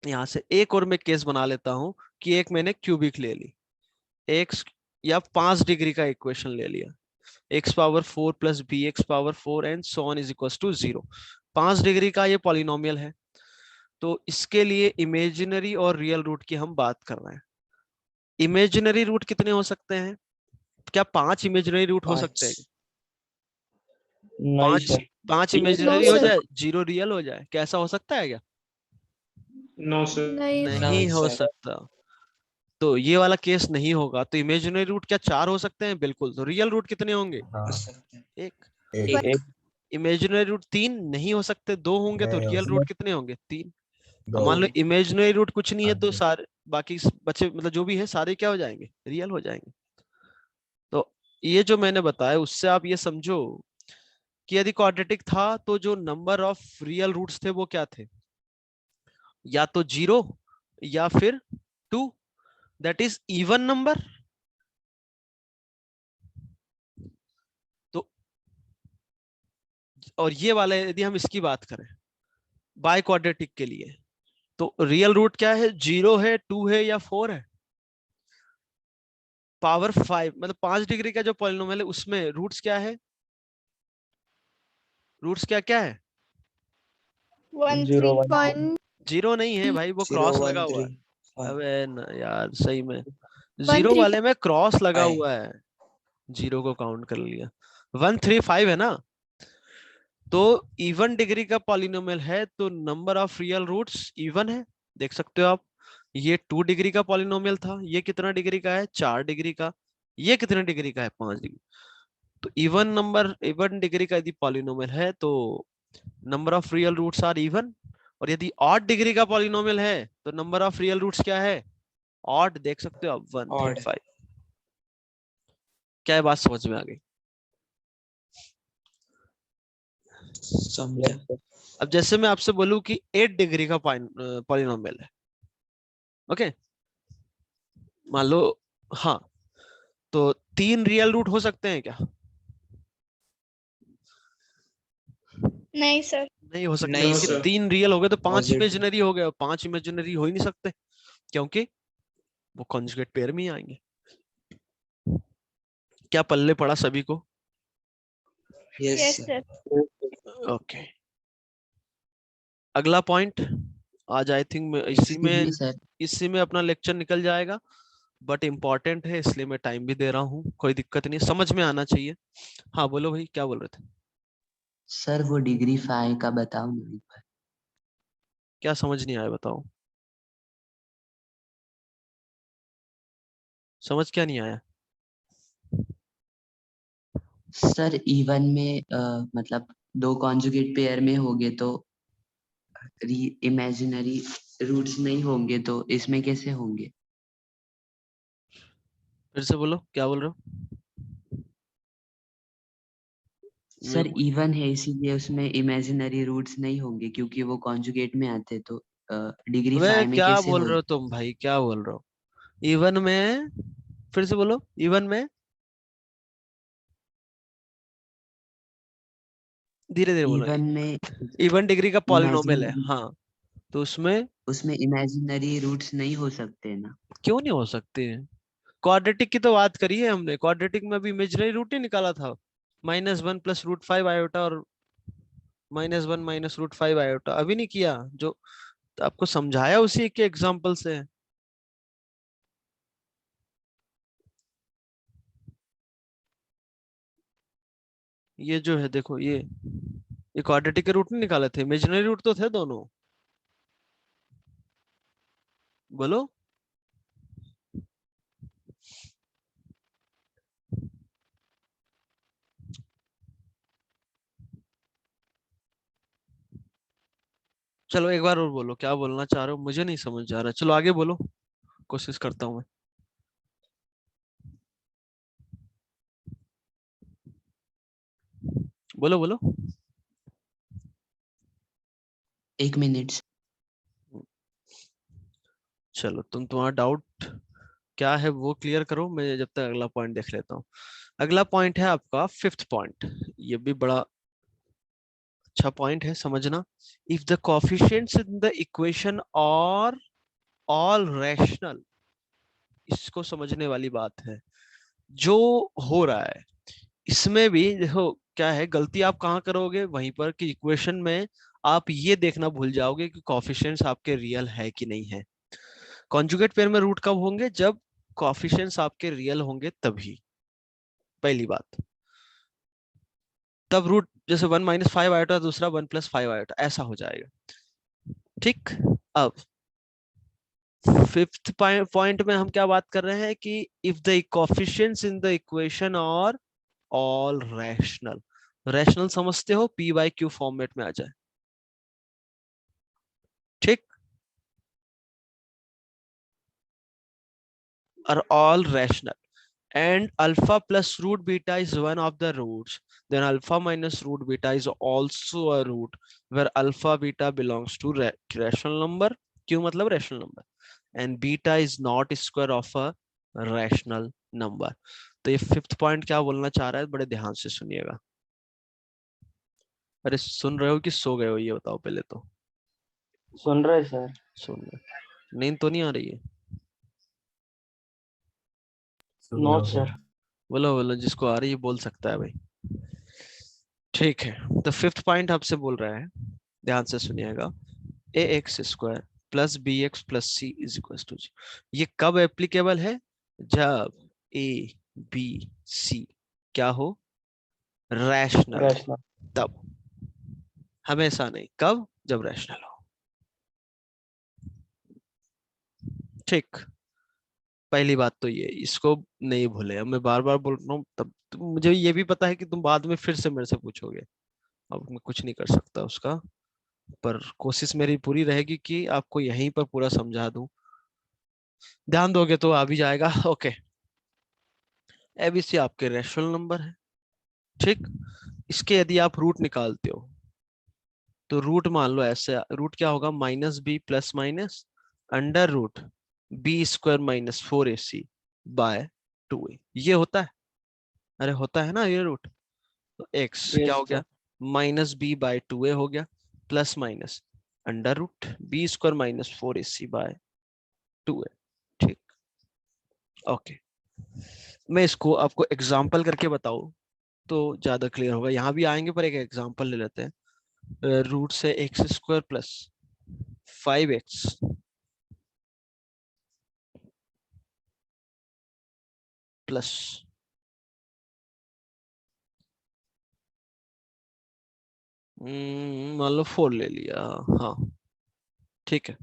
यहां से एक और मैं केस बना लेता हूं कि एक मैंने क्यूबिक ले ली, एक्स या 5 डिग्री का इक्वेशन ले लिया, x power 4 plus B x power 4 and so on is equal to 0। 5 degree का ये पॉलिनोमियल है। तो इसके लिए इमेजिनरी और रियल रूट की हम बात कर रहे हैं। इमेजिनरी रूट कितने हो सकते हैं? क्या 5 इमेजिनरी रूट हो सकते हैं? 5 नहीं 5 सर। 5 No, इमेजिनरी हो sir. जाए, 0 रियल हो जाए, कैसा हो सकता है क्या? No sir. नहीं नहीं हो सर। सकता। तो ये वाला केस नहीं होगा। तो इमेजिनरी रूट क्या 4 हो सकते हैं? बिल्कुल। तो रियल रूट कितने होंगे? हाँ हो सकते हैं। 1। एक एक। इमेजिनरी रूट 3 नहीं हो सकते, 2 होंगे। तो नहीं हो रियल सकते रूट कितने होंगे? 3। अब 2 मान लो इमेजिनरी रूट कुछ नहीं है तो 5 सारे बाकी बचे मतलब जो भी है सारे क्या हो जाएंगे? रियल हो जाएंगे। तो ये जो मैंने बताया उससे आप ये समझो कि यदि क्वाड्रेटिक था तो जो नंबर ऑफ रियल रूट्स थे वो क्या थे? या तो 0 या फिर 2, दैट इज इवन नंबर। तो और ये वाला यदि हम इसकी बात करें बाय क्वाड्रेटिक के लिए, तो रियल रूट क्या है? 0 है, 2 है या 4 है? पावर 5 मतलब 5 डिग्री का जो पॉलिनोमियल है उसमें रूट्स क्या है? रूट्स क्या क्या है? 1 0 3 1 1 जीरो नहीं है भाई, वो 0 क्रॉस लगा 1 हुआ 3 है। 5 अबे न यार, सही में 1 जीरो 3 वाले में क्रॉस लगा 5 हुआ है। जीरो को काउंट कर लिया। 1 3 5 है ना? तो इवन डिग्री का पॉलिनोमियल है तो number of real roots even है। देख सकते हो आप, ये 2 डिग्री का पॉलिनोमियल था, ये कितना डिग्री का है? 4 डिग्री का। ये कितने डिग्री का है? 5 डिग्री। तो इवन डिग्री का यदि पॉलिनोमियल है तो number of real roots are even. और यदि ऑड डिग्री का पॉलिनोमियल है तो नंबर ऑफ रियल रूट्स क्या है? ऑड, देख सकते हो आप, 1 3 Odd. 5। क्या ये बात समझ में आ गई? समझा. Yes, sir. अब जैसे मैं आपसे बोलूं कि 8 डिग्री का पॉलिनोमियल है, ओके, मान लो, हाँ, तो 3 रियल रूट हो सकते हैं क्या? नहीं सर। नहीं हो सकते, नहीं क्योंकि sir. 3 रियल हो गए तो 5 Positive. इमेजिनरी हो गए, और 5 इमेजिनरी हो ही नहीं सकते, क्योंकि वो कॉन्जुगेट पेयर में ही आएंगे। क्या पल्ले पड़ा सभी को? Yes, yes sir. Sir. Yes, sir. Okay, अगला पॉइंट आज I think Excuse me, sir. इसी में अपना लेक्चर निकल जाएगा, बट इम्पोर्टेंट है इसलिए मैं टाइम भी दे रहा हूँ, कोई दिक्कत नहीं, समझ में आना चाहिए। हाँ बोलो भाई, क्या बोल रहे थे? सर वो डिग्री 5 का बताओ ना एक बार। क्या समझ नहीं आया बताओ, समझ क्या नहीं आया? सर इवन में मतलब दो कॉन्जुगेट पेयर में होंगे तो इमेजिनरी रूट्स नहीं होंगे तो इसमें कैसे होंगे? फिर से बोलो, क्या बोल रहे हो? सर मैं- इवन है इसीलिए उसमें इमेजिनरी रूट्स नहीं होंगे क्योंकि वो कॉन्जुगेट में आते तो डिग्री वे 5 में क्या कैसे बोल रहे होगी? हो तुम भाई, क्या बोल रहे हो? इवन में, फिर से बोलो, इवन में, धीरे धीरे बोलो। इवन में इवन डिग्री का पॉलिनोमियल है, इमेजिनरी हाँ, तो उसमें उसमें इमेजिनरी रूट्स नहीं हो सकते ना? क्यों नहीं हो सकते? क्वाड्रेटिक की तो बात करी है हमने, क्वाड्रेटिक में भी इमेजिनरी रूट ही निकाला था, -1 + √5 आयोटा, और -1 - √5 आयोटा, अभी नहीं किया जो, तो आपको समझाया उसी के एग्जाम्पल से। ये जो है देखो, ये क्वाड्रेटिक के रूट नहीं निकाले थे, इमेजिनरी रूट तो थे दोनों, बोलो। चलो एक बार और बोलो, क्या बोलना चाह रहे हो, मुझे नहीं समझ आ रहा, चलो आगे बोलो, कोशिश करता हूँ मैं। बोलो बोलो। एक मिनट। चलो तुम्हारा डाउट क्या है वो क्लियर करो, मैं जब तक अगला पॉइंट देख लेता हूँ। अगला पॉइंट है आपका 5th पॉइंट, ये भी बड़ा अच्छा पॉइंट है समझना। If the coefficients in the equation are all rational, इसको समझने वाली बात है। जो हो रहा है इसमें भी देखो, क्या है गलती आप कहाँ करोगे, वहीं पर कि इक्वेशन में आप ये देखना भूल जाओगे कि कोएफिशिएंट्स आपके रियल है कि नहीं है। कॉन्जुगेट पेयर में रूट कब होंगे? जब कोएफिशिएंट्स आपके रियल होंगे तभी, पहली बात। तब रूट जैसे 1 - 5 आयोटा, दूसरा 1 + 5 आयोटा, ऐसा हो जाएगा, ठीक। अब 5th पॉइंट में हम क्या बात कर रहे हैं कि if the coefficients in the equation are all rational, rational समझते हो, p/q फॉर्मेट में आ जाए, ठीक, are all rational and alpha plus root beta is one of the roots, then alpha minus root beta is also a root where alpha beta belongs to rational number, q मतलब rational number, and beta is not square of a rational number। तो ये 5th पॉइंट क्या बोलना चाह रहा है, बड़े ध्यान से सुनिएगा। अरे सुन रहे हो कि सो गए हो, ये बताओ पहले तो। सुन रहे सर। सुन रहे, नींद तो नहीं आ रही है? No sir. बोलो बोलो, जिसको आ रही है बोल सकता है भाई, ठीक है। तो 5th पॉइंट आपसे बोल रहा है, ध्यान से सुनिएगा, ax² + bx + c = 0। ये कब एप्लीकेबल है? जब a b c क्या हो, रैशनल हो, रैशनल। तब, हमेशा नहीं, कब? जब रैशनल हो, ठीक। पहली बात तो ये, इसको नहीं भूले, अब मैं बार बार बोल रहा हूँ, तब मुझे ये भी पता है कि तुम बाद में फिर से मेरे से पूछोगे, अब मैं कुछ नहीं कर सकता उसका, पर कोशिश मेरी पूरी रहेगी कि आपको यहीं पर पूरा समझा दूं। ध्यान दोगे तो आ भी जाएगा। ओके, एबीसी आपके रेशनल नंबर है, ठीक। इसके यदि आप रूट निकालते हो तो रूट मान लो ऐसे, रूट क्या होगा, minus B plus minus under root b square minus 4ac by 2a। ये होता है, अरे होता है ना ये रूट। तो x क्या Yes, हो गया, sir. Minus B bye 2a हो गया, plus minus under root b square minus 4ac by 2a, ठीक। ओके, मैं इसको आपको एग्जांपल करके बताऊं तो ज्यादा क्लियर होगा। यहाँ भी आएंगे पर एक एग्जांपल ले लेते हैं। रूट से x square plus 5x plus मान लो 4 ले लिया, हाँ ठीक है।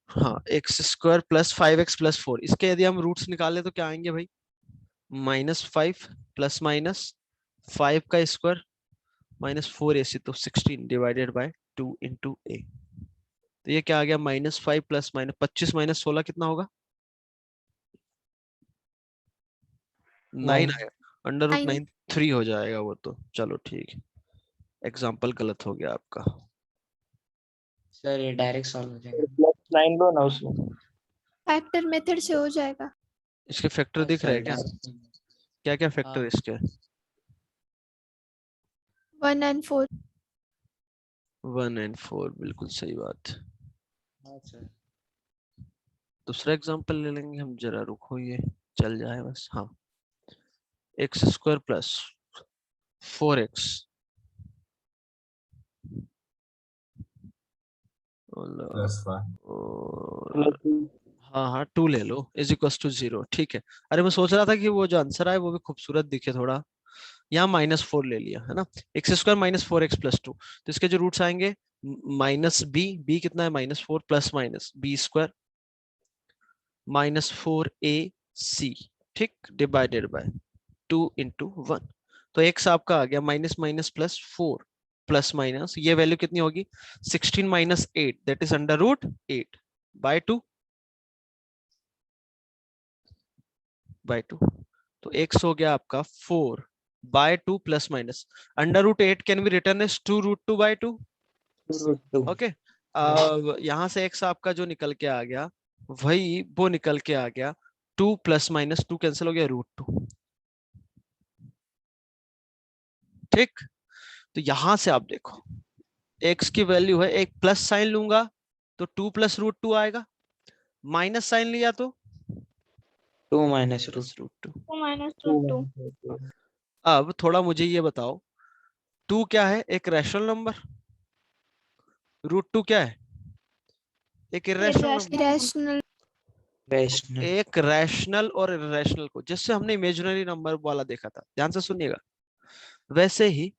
हाँ, x square plus 5x plus 4, इसके यदि हम रूट्स निकाले तो क्या आएंगे भाई, -5 प्लस माइनस 5 का स्क्वायर माइनस 4ac, तो 16 डिवाइडेड बाय 2 इंटू a। तो ये क्या आ गया, -5 प्लस माइनस 25 माइनस 16 कितना होगा, 9 Nine. आएगा। Under root 9। 9 3 हो जाएगा वो तो, चलो ठीक है, एग्जाम्पल गलत हो गया आपका। सर ये डायरेक्ट सॉल्व हो जाएगा। +9 लो ना उसमें। फैक्टर मेथड से हो जाएगा। इसके फैक्टर दिख रहे हैं क्या, क्या क्या फैक्टर हाँ। इसके, 1 and 4। 1 and 4, बिल्कुल सही बात। हाँ सर। दूसरा एग्जांपल ले लेंगे हम, जरा रुको, ये चल जाए बस। हाँ, एक्स स्क्वायर प्लस 4x और हाँ हाँ 2 ले लो इज इक्वल टू 0, ठीक है। अरे मैं सोच रहा था कि वो जो आंसर आए वो भी खूबसूरत दिखे थोड़ा। यहाँ -4 ले लिया है ना, x square minus 4x plus 2, तो इसके जो रूट्स आएंगे माइनस बी कितना है -4 plus minus B square -4ac, ठीक, डिवाइडेड बाय 2 इंटू 1। तो x आपका आ गया minus minus plus 4 plus minus, ये वैल्यू कितनी होगी, 16 minus 8 that is under root 8 by 2 by 2। तो x हो गया आपका 4 by 2 plus minus under root 8 can be written as 2 root 2 by 2। √2। Okay, अब यहां से x आपका जो निकल के आ गया वही वो निकल के आ गया, 2 प्लस माइनस 2 कैंसिल हो गया, √2, ठीक। तो यहां से आप देखो x की वैल्यू है, एक प्लस साइन लूंगा तो 2 प्लस √2 आएगा, माइनस साइन लिया तो 2 माइनस √2। 2 minus 2 √2। -2. अब थोड़ा मुझे ये बताओ, 2 क्या है, एक रैशनल नंबर, √2 क्या है, एक इरेशनल नंबर। irrational। रैशनल। एक रैशनल और इरेशनल को जैसे हमने इमेजिनरी नंबर वाला देखा था, ध्यान से सुनिएगा, वैसे ही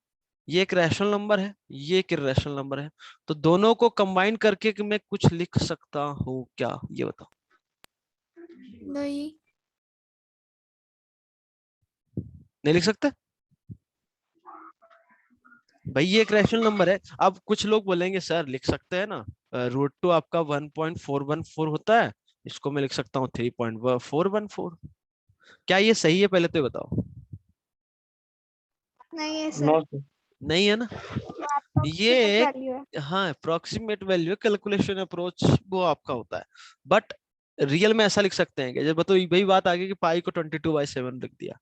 ये एक रैशनल नंबर है, ये एक इरेशनल नंबर है, तो दोनों को कंबाइन करके कि मैं कुछ लिख सकता हूँ क्या, ये बताओ। नहीं। नहीं लिख सकते भाई, ये एक रैशनल नंबर है। अब कुछ लोग बोलेंगे सर लिख सकते हैं ना, √2 आपका 1.414 होता है, इसको मैं लिख सकता हूँ 3.414। क्या ये सही है, पहले तो ये बताओ। नहीं है सर। No, sir. नहीं है ना, ये approximate एक, value है। हाँ अप्रोक्सीमेट वैल्यू, कैलकुलेशन अप्रोच वो आपका होता है, बट रियल में ऐसा लिख सकते हैं कि जब बताओ, वही बात आ गई कि पाई को 22/7 लिख दिया।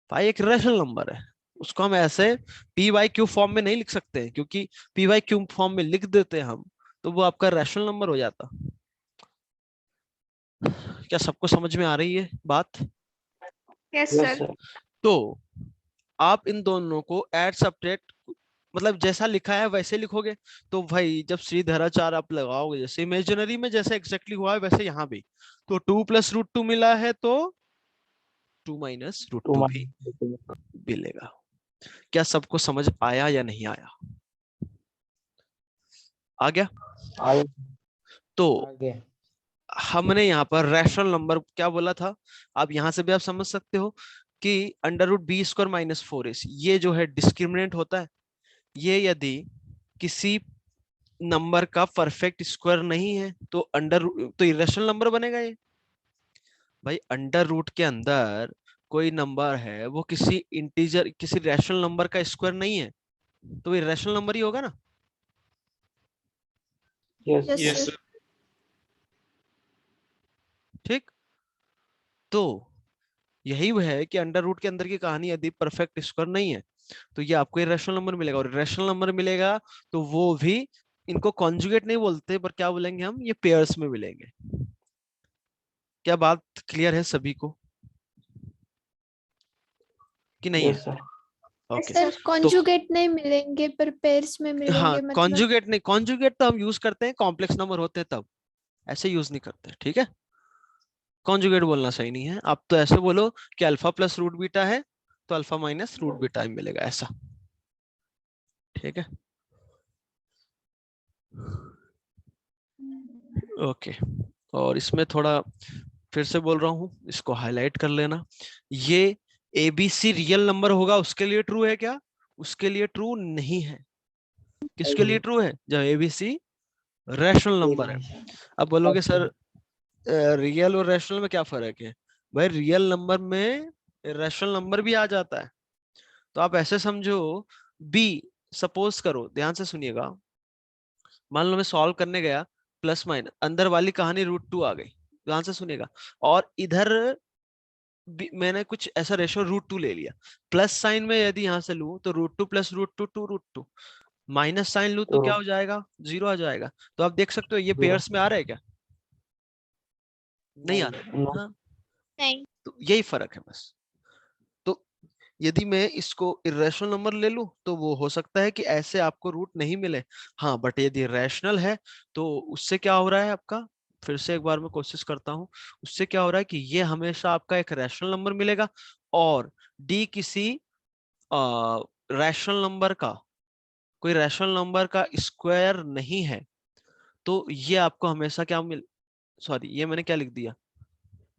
पाई एक रेशनल नंबर है, उसको हम ऐसे py/q फॉर्म में नहीं लिख सकते हैं, क्योंकि py/q फॉर्म में लिख देते हैं हम तो वो आपका रैशनल नंबर हो जाता। क्या सबको समझ में आ रही है बात। Yes Yes, sir. sir. तो आप इन दोनों को ऐड सब्ट्रैक्ट, मतलब जैसा लिखा है वैसे लिखोगे, तो भाई जब श्रीधराचार आप लगाओगे, जैसे इमेजिनरी में जैसे एग्जैक्टली हुआ है वैसे यहाँ भी, तो 2 प्लस √2 मिला है तो 2 माइनस 2 √2 भी -2. मिलेगा। क्या सबको समझ आया या नहीं आया, आ गया। आगे. तो आगे। हमने यहाँ पर रैशनल नंबर क्या बोला था, आप यहाँ से भी आप समझ सकते हो कि under root b square minus 4ac, ये जो है डिस्क्रिमिनेंट होता है, ये यदि किसी नंबर का परफेक्ट स्क्वायर नहीं है तो तो इरेशनल नंबर बनेगा ये। भाई अंडर रूट के अंदर कोई नंबर है वो किसी इंटीजर किसी रैशनल नंबर का स्क्वायर नहीं है तो वो इरेशनल नंबर ही होगा ना। Yes yes Yes, sir. sir. ठीक। तो यही वह है कि अंडर रूट के अंदर की कहानी यदि परफेक्ट स्क्वायर नहीं है तो ये आपको इरेशनल नंबर मिलेगा, और इरेशनल नंबर मिलेगा तो वो भी, इनको कॉन्जुगेट नहीं बोलते पर क्या बोलेंगे हम, ये पेयर्स में मिलेंगे। क्या बात क्लियर है सभी को कि नहीं है? Yes sir. ओके। सर तो कॉन्जुगेट नहीं मिलेंगे पर पेयर्स में हाँ, मिलेंगे मतलब। कॉन्जुगेट नहीं, कॉन्जुगेट तो हम यूज करते हैं कॉम्प्लेक्स नंबर होते हैं तब, ऐसे यूज नहीं करते, ठीक है। कॉन्जुगेट बोलना सही नहीं है, आप तो ऐसे बोलो कि अल्फा प्लस रूट बीटा है तो अल्फा माइनस रूट बीटा ही मिलेगा, ऐसा, ठीक है। ओके। और इसमें थोड़ा फिर से बोल रहा हूँ, इसको हाईलाइट कर लेना। ये एबीसी रियल नंबर होगा उसके लिए ट्रू है क्या? उसके लिए ट्रू नहीं है। किसके लिए ट्रू है? जब एबीसी रैशनल नंबर है। अब बोलोगे सर रियल और रैशनल में क्या फर्क है? भाई रियल नंबर में रैशनल नंबर भी आ जाता है। तो आप ऐसे समझो, बी, सपोज करो, ध्यान से सुनिएगा, मान लो मैं सॉल्व करने गया, प्लस माइनस, अंदर वाली कहानी √2 आ गई, ध्यान से सुनिएगा, और इधर मैंने कुछ ऐसा रेशो √2 ले लिया, प्लस साइन में यदि यहां से लूं तो √2 प्लस √2 2√2, माइनस साइन लूं तो क्या हो जाएगा? 0 आ जाएगा। तो आप देख सकते हो ये पेयर्स में आ रहा है क्या? नहीं आ रहा है। नो। हाँ, नहीं। तो यही फर्क है बस। तो यदि मैं इसको इरेशनल नंबर ले लूं तो वो हो सकता है कि ऐसे आपको रूट नहीं मिले। हाँ, बट यदि रैशनल है तो उससे क्या हो रहा है आपका, फिर से एक बार मैं कोशिश करता हूँ, उससे क्या हो रहा है कि ये हमेशा आपका एक रैशनल नंबर मिलेगा, और डी किसी रैशनल नंबर का, कोई रैशनल नंबर का स्क्वायर नहीं है, तो ये आपको हमेशा क्या मिल, सॉरी ये मैंने क्या लिख दिया,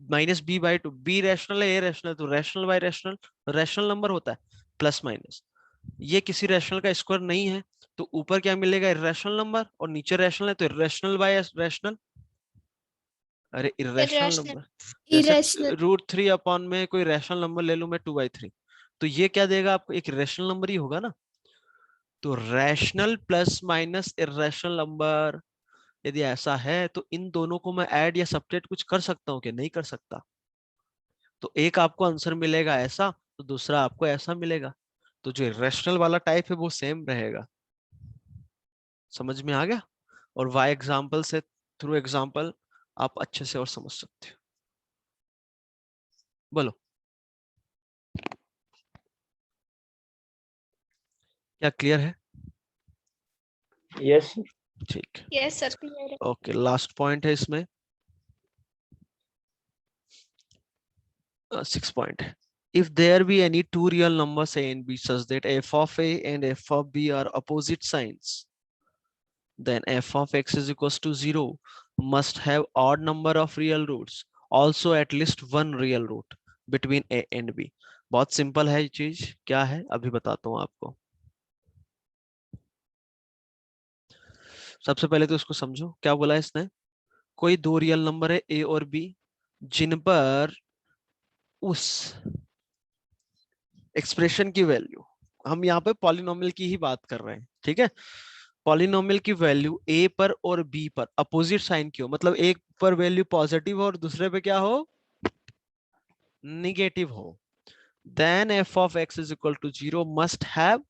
-b/2, बी रैशनल है, ए रैशनल, तो rational bye rational, rational number होता है, प्लस माइनस, ये किसी रैशनल का स्क्वायर नहीं है, तो ऊपर क्या मिलेगा? इरेशनल नंबर, और नीचे रैशनल है तो इरेशनल बाय रैशनल। अरे इरेशनल इरेशनल। नंबर, जैसे इरेशनल। √3 में कोई रैशनल नंबर ले लूं मैं 2/3, तो ये क्या देगा आपको? एक रैशनल नंबर ही होगा ना। तो rational plus minus irrational number यदि ऐसा है तो इन दोनों को मैं ऐड या सब्ट्रैक्ट कुछ कर सकता हूँ कि नहीं कर सकता? तो एक आपको आंसर मिलेगा ऐसा, तो दूसरा आपको ऐसा मिलेगा, तो जो इरेशनल वाला टाइप है वो सेम रहेगा। समझ में आ गया? और वाई एग्जाम्पल से, थ्रू एग्जाम्पल आप अच्छे से और समझ सकते हो। बोलो, क्या क्लियर है? Yes sir. ठीक है। यस सर क्लियर है। ओके, लास्ट पॉइंट है इसमें, 6 पॉइंट है। If there be any two real numbers a and b such that f of a and f of b are opposite signs, then f of x is equals to 0 must have odd number of real roots, also at least one real root between a and b। बहुत सिंपल है ये चीज, क्या है अभी बताता हूँ आपको। सबसे पहले तो इसको समझो, क्या बोला है इसने, कोई दो रियल नंबर है ए और बी जिन पर उस एक्सप्रेशन की वैल्यू, हम यहाँ पे पॉलिनोमियल की ही बात कर रहे हैं, ठीक है, पॉलिनोमियल की वैल्यू ए पर और बी पर अपोजिट साइन की हो, मतलब एक पर वैल्यू पॉजिटिव हो और दूसरे पे क्या हो, निगेटिव हो, then f of x is equal to 0 must have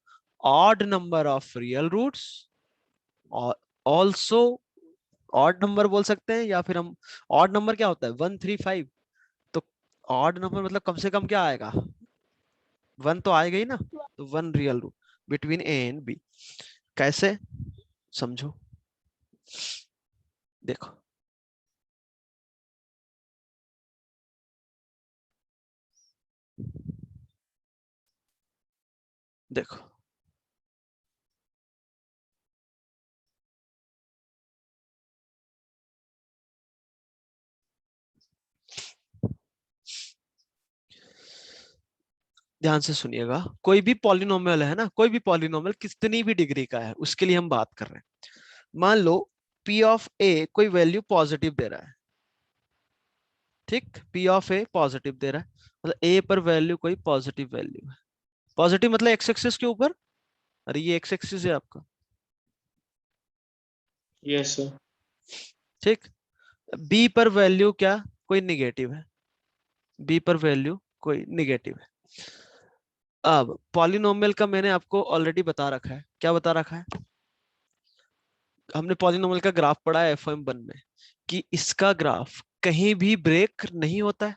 odd number of real roots, और also odd number बोल सकते हैं, या फिर हम, odd number क्या होता है, 1 3 5, तो odd number मतलब कम से कम क्या आएगा, 1 तो आएगा ही ना, तो 1 real root between a and b. कैसे? समझो, देखो, देखो, ध्यान से सुनिएगा, कोई भी पॉलिनोमियल है ना, कोई भी पॉलिनोमियल कितनी भी डिग्री का है उसके लिए हम बात कर रहे हैं। मान लो p ऑफ a कोई वैल्यू पॉजिटिव दे रहा है, ठीक, p ऑफ a पॉजिटिव दे रहा है, मतलब a पर वैल्यू कोई पॉजिटिव वैल्यू है, पॉजिटिव मतलब एक्स एक्सिस के ऊपर, अरे ये एक्स एक्सिस है आपका, यस सर। ठीक। b पर वैल्यू क्या, कोई निगेटिव है, b पर वैल्यू कोई निगेटिव है। अब पॉलिनोमियल का मैंने आपको ऑलरेडी बता रखा है, क्या बता रखा है, हमने पॉलिनोमियल का ग्राफ पढ़ा है FM1 में, कि इसका ग्राफ कहीं भी ब्रेक नहीं होता है,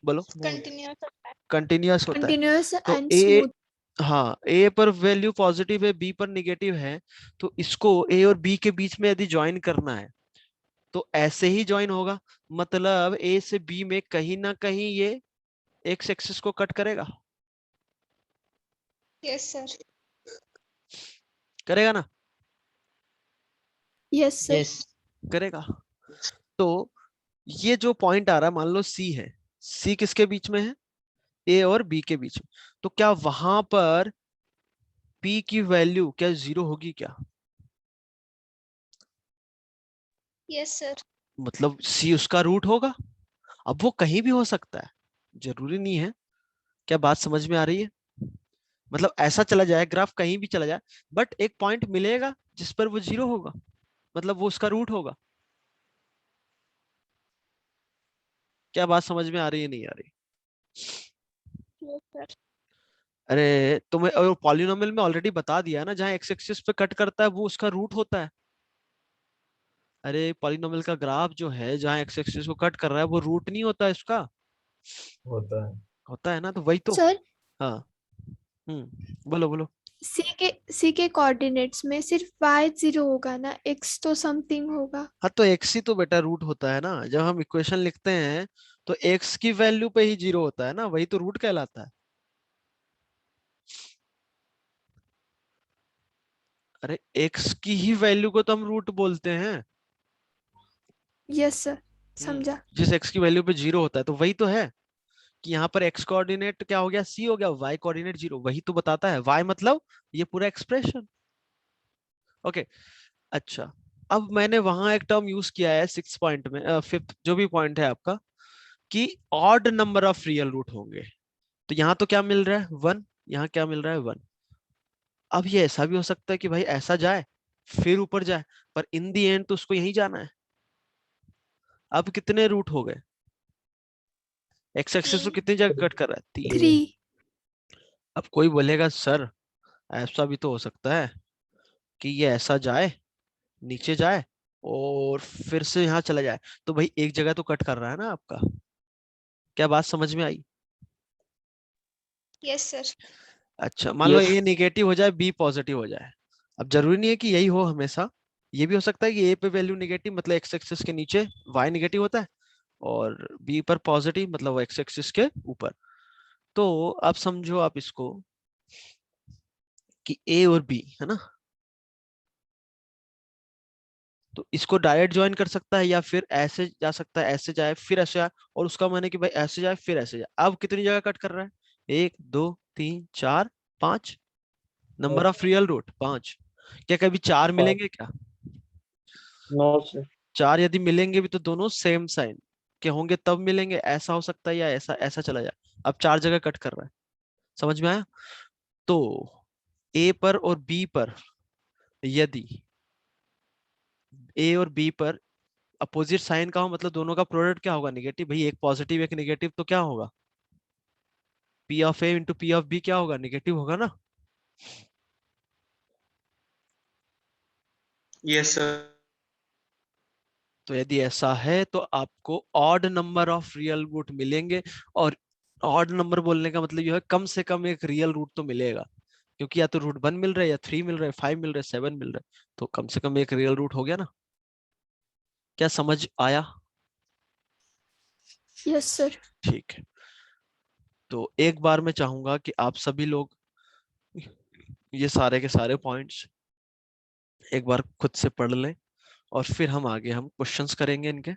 बोलो, कंटिन्यूअस होता है, कंटिन्यूअस होता है। कंटिन्यूअस तो एंड ए, स्मूथ। हाँ, ए पर वैल्यू पॉजिटिव है, बी पर निगेटिव है, तो इसको ए और बी के बीच में यदि ज्वाइन करना है तो ऐसे ही ज्वाइन होगा, मतलब ए से बी में कहीं ना कहीं ये एक्स एक्सिस को कट करेगा, यस सर। करेगा ना, यस सर। यस करेगा। तो ये जो पॉइंट आ रहा है, मान लो सी है, सी किसके बीच में है, ए और बी के बीच में, तो क्या वहां पर पी की वैल्यू क्या जीरो होगी क्या, यस सर। मतलब सी उसका रूट होगा। अब वो कहीं भी हो सकता है, जरूरी नहीं है, क्या बात समझ में आ रही है, मतलब ऐसा चला जाए ग्राफ कहीं भी चला जाए, बट एक पॉइंट मिलेगा जिस पर वो जीरो होगा, मतलब वो उसका रूट होगा। क्या बात समझ में आ रही है, नहीं आ रही, यस सर। अरे तुम्हें और पॉलिनोमियल में ऑलरेडी बता दिया है ना, जहां एक्स एक्सिस पे कट करता है वो उसका रूट होता है। अरे पॉलिनोमियल का ग्राफ जो है जहां एक्स एक्सिस को कट कर रहा है वो रूट नहीं होता है इसका, होता है। होता है ना, तो वही तो। सर, हाँ, बोलो बोलो। सी के कोऑर्डिनेट्स में सिर्फ y 0 होगा ना, x तो समथिंग होगा। हाँ तो एक्स ही तो बेटा रूट होता है ना, जब हम इक्वेशन लिखते हैं तो एक्स की वैल्यू पे ही जीरो होता है ना, वही तो रूट कहलाता है। अरे एक्स की ही वैल्यू को तो हम रूट बोलते हैं। यस सर, समझा। जिस एक्स की वैल्यू पे जीरो होता है तो वही तो है, कि यहाँ पर एक्स कोऑर्डिनेट क्या हो गया, सी हो गया, वाई कोऑर्डिनेट जीरो, वही तो बताता है, वाई मतलब ये पूरा एक्सप्रेशन। ओके, अच्छा, अब मैंने वहां एक टर्म यूज किया है 6 पॉइंट में, फिफ्थ जो भी पॉइंट है आपका, कि odd number of real root होंगे, तो यहाँ तो क्या मिल रहा है 1, यहाँ क्या मिल रहा है 1। अब ये ऐसा भी हो सकता है कि भाई ऐसा जाए फिर ऊपर जाए, पर इन दी एंड तो उसको यही जाना है। अब कितने रूट हो गए, एक्स एक्सिस को 3। कितनी जगह कट कर रहा है, 3। 3। अब कोई बोलेगा सर ऐसा भी तो हो सकता है कि ये ऐसा जाए, नीचे जाए और फिर से यहाँ चला जाए, तो भाई एक जगह तो कट कर रहा है ना आपका, क्या बात समझ में आई। Yes sir. अच्छा, मान लो यस ए नेगेटिव हो जाए बी पॉजिटिव हो जाए, अब जरूरी नहीं है कि यही हो हमेशा, ये भी हो सकता है कि ए पे वैल्यू नेगेटिव मतलब एक्स एक्सिस के नीचे वाई नेगेटिव होता है, और बी पर पॉजिटिव मतलब एक्स एक्सिस के ऊपर। तो अब समझो आप इसको कि ए और बी है ना, तो इसको डायरेक्ट ज्वाइन कर सकता है या फिर ऐसे जा सकता है, ऐसे जाए फिर ऐसे जाए, और उसका माने कि भाई ऐसे जाए फिर ऐसे जाए। अब कितनी जगह कट कर रहा है, 1 2 3 4 5, नंबर ऑफ रियल रूट 5। क्या कभी 4 मिलेंगे क्या, नो सर। 4 यदि मिलेंगे भी तो दोनों सेम साइन के होंगे तब मिलेंगे, ऐसा हो सकता है या ऐसा ऐसा चला जाए। अब 4 जगह कट कर रहा है, समझ में आया। तो ए पर और बी पर यदि ए और बी पर अपोजिट साइन का हो, मतलब दोनों का प्रोडक्ट क्या होगा, निगेटिव, भाई एक पॉजिटिव एक निगेटिव, तो क्या होगा, p of a into p of b क्या होगा, निगेटिव होगा ना। Yes sir. तो यदि ऐसा है तो आपको odd number of real root मिलेंगे, और ऑड नंबर बोलने का मतलब यह है कम से कम एक रियल रूट तो मिलेगा, क्योंकि या तो रूट 1 मिल रहा है या 3 मिल रहा है 5 मिल रहा है 7 मिल रहा है, तो कम से कम एक रियल रूट हो गया ना। क्या समझ आया, यस सर। ठीक है। तो एक बार मैं चाहूंगा कि आप सभी लोग ये सारे के सारे पॉइंट्स एक बार खुद से पढ़ लें, और फिर हम आगे हम क्वेश्चंस करेंगे इनके।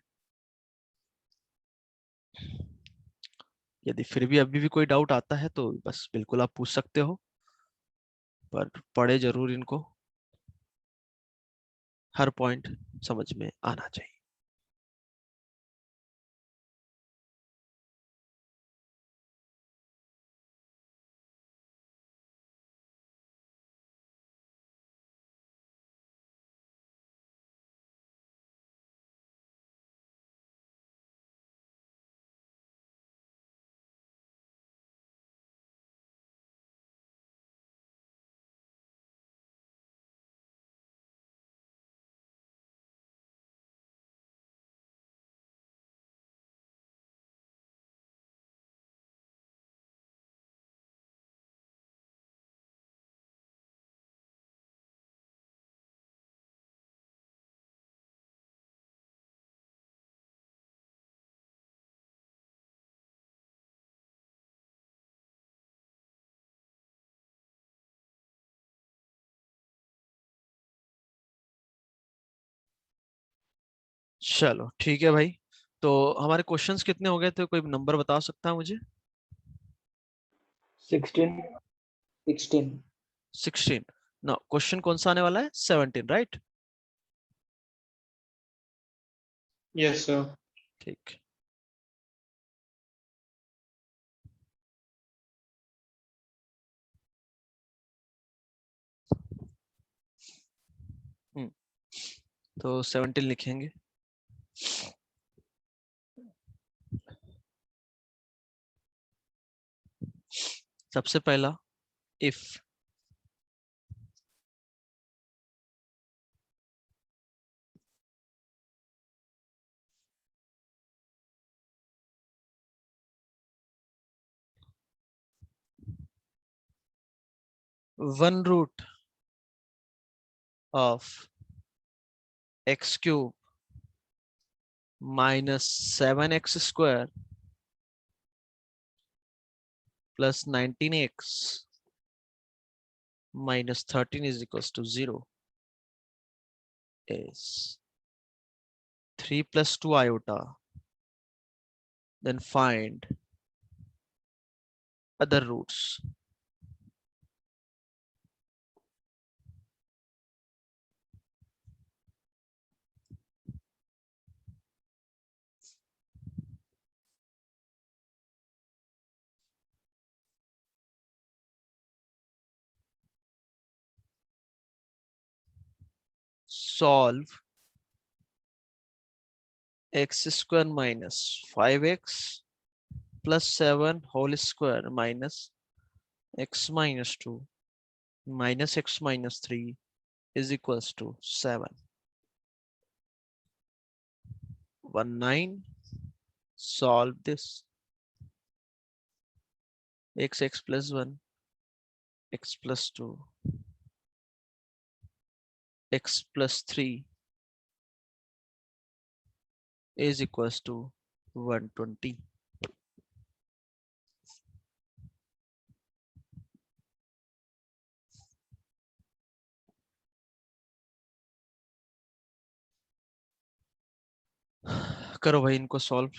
यदि फिर भी अभी भी कोई डाउट आता है तो बस बिल्कुल आप पूछ सकते हो, पर पढ़े जरूर इनको, हर पॉइंट समझ में आना चाहिए। चलो ठीक है भाई, तो हमारे क्वेश्चंस कितने हो गए थे, कोई नंबर बता सकता है मुझे? 16. 16. 16। ना क्वेश्चन कौन सा आने वाला है? 17, राइट? Yes, sir. ठीक। हम्म, तो 17 लिखेंगे। सबसे पहला, if one root of x cube minus 7x² plus 19x minus 13 is equals to 0 is 3 plus 2 iota. Then find other roots. Solve x square minus 5x plus 7 whole square minus x minus 2 minus x minus 3 is equals to 7. 19. Solve this. X plus 1, x plus 2, x plus 3 is equals to 120. करो भाई इनको सॉल्व।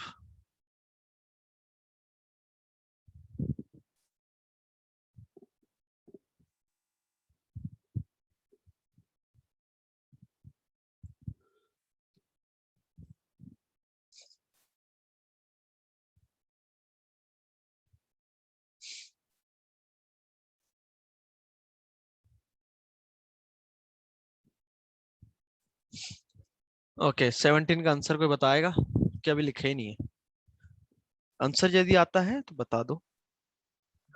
ओके 17 का आंसर कोई बताएगा? क्या अभी लिखा ही नहीं है। आंसर यदि आता है तो बता दो।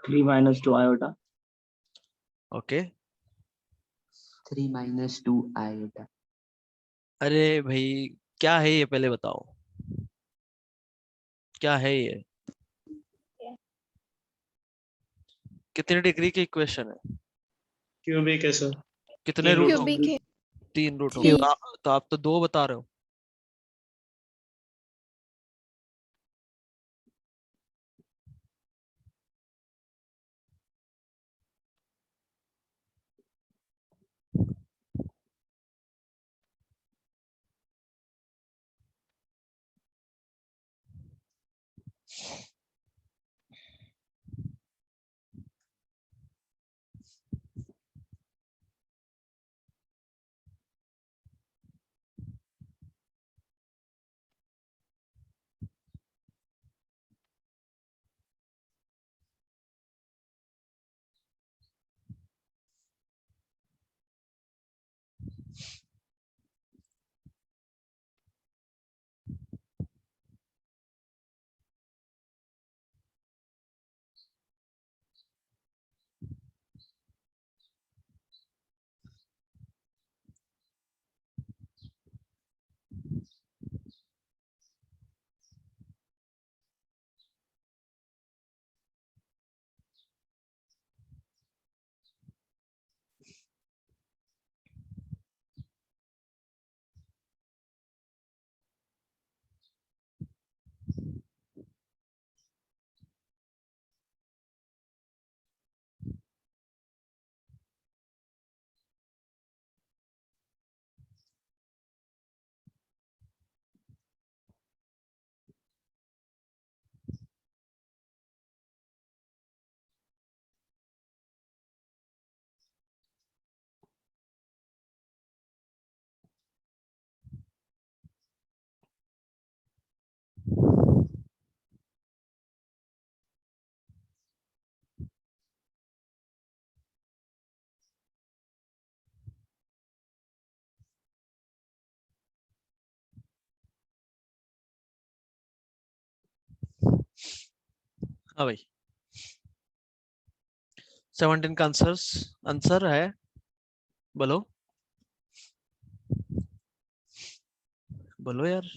3 minus 2 iota. Okay 3 minus 2 iota. अरे भाई क्या है ये पहले बताओ, क्या है ये? कितने डिग्री की इक्वेशन है? Cubic है sir. कितने तीन रूट root होंगे? क्यूबिक है। 3 रूट होंगे। 3। तो आप तो 2 बता रहे हो। हाँ भाई 17 का आंसर है, बोलो बोलो यार।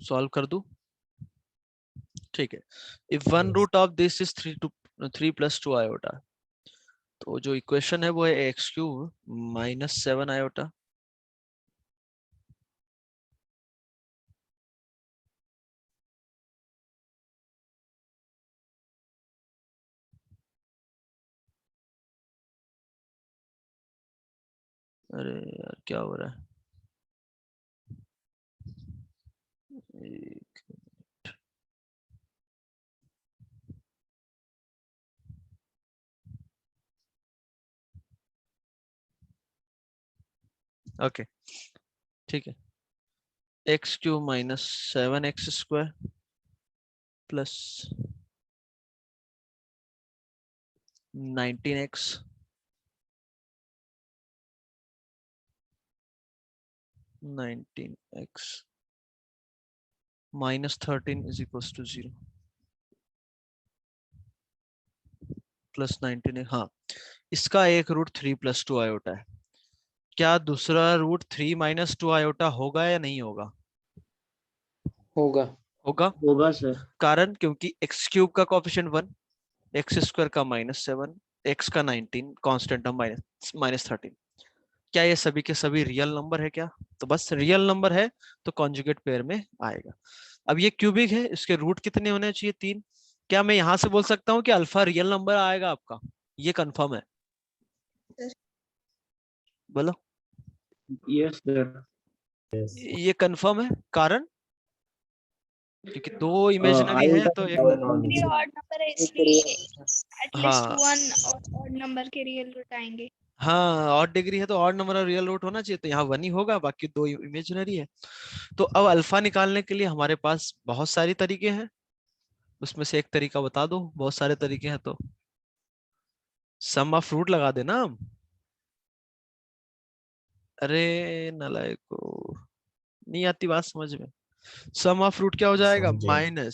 सॉल्व कर दूं? ठीक है। If one Yes. Root of this is 3 + 2 iota, तो जो इक्वेशन है वो है x³ - 7 आयोटा। अरे यार क्या हो रहा है? एक- ओके ठीक है। x³ - 7x² plus 19x -13 is equals to 0 plus 19। हाँ, इसका एक रूट 3 + 2 आयोटा है। क्या दूसरा रूट 3 - 2 आयोटा होगा या नहीं होगा? होगा। होगा। होगा सर। कारण क्योंकि x³ का कोएफिशिएंट 1, x² का -7, x का 19, कांस्टेंट टर्म -13। क्या ये सभी के सभी रियल नंबर है क्या? तो बस रियल नंबर है तो कॉन्जुगेट पेयर में आएगा। अब ये क्यूबिक है, इसके रूट कितने होने चाहिए? 3। क्या मैं यहां से बोल सकता हूँ कि अल्फा रियल नंबर आएगा आपका? ये कंफर्म है? बोलो। Yes sir. Yes. ये कंफर्म है कारण क्योंकि दो इमेजिनरी है आयोटा तो का एक। One on degree each. Odd number है एक इसलिए real एटलीस्ट हाँ वन ऑड नंबर के रियल रूट आएंगे। हाँ, ऑड डिग्री है तो ऑड नंबर और रियल रूट होना चाहिए, तो यहाँ 1 ही होगा, बाकी दो इमेजिनरी है। तो अब अल्फा निकालने के लिए हमारे पास बहुत सारी तरीके हैं, उसमें से एक तरीका बता दो। बहुत सारे तरीके हैं तो सम ऑफ रूट लगा देना हम। अरे नालायको, नहीं आती बात समझ में। सम ऑफ रूट क्या हो जाएगा? समझे.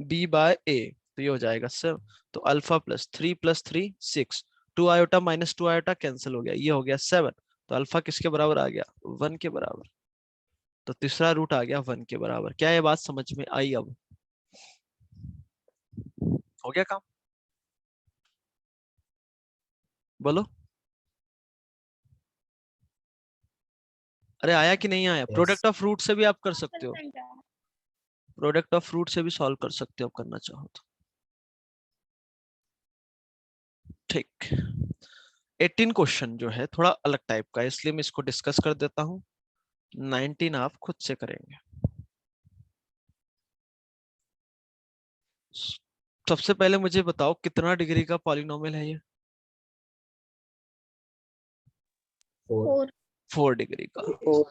-b/a, तो ये हो जाएगा सब। तो अल्फा +3 + 3 6, 2 आयोटा - 2 आयोटा कैंसिल हो गया, ये हो गया 7। तो अल्फा किसके बराबर आ गया? 1 के बराबर। तो तीसरा रूट आ गया 1 के बराबर। क्या ये बात समझ में आई? अब हो गया काम? बोलो। अरे आया कि नहीं आया? Yes. प्रोडक्ट ऑफ रूट से भी आप कर सकते हो, 1% है। प्रोडक्ट ऑफ रूट से भी सॉल्व कर सकते हो करना चाहो तो। ठीक। 18 क्वेश्चन जो है थोड़ा अलग टाइप का है, इसलिए मैं इसको डिस्कस कर देता हूँ। 19 आप खुद से करेंगे। सबसे पहले मुझे बताओ कितना डिग्री का पॉलिनोमियल है ये? 4. 4। 4 डिग्री का। four,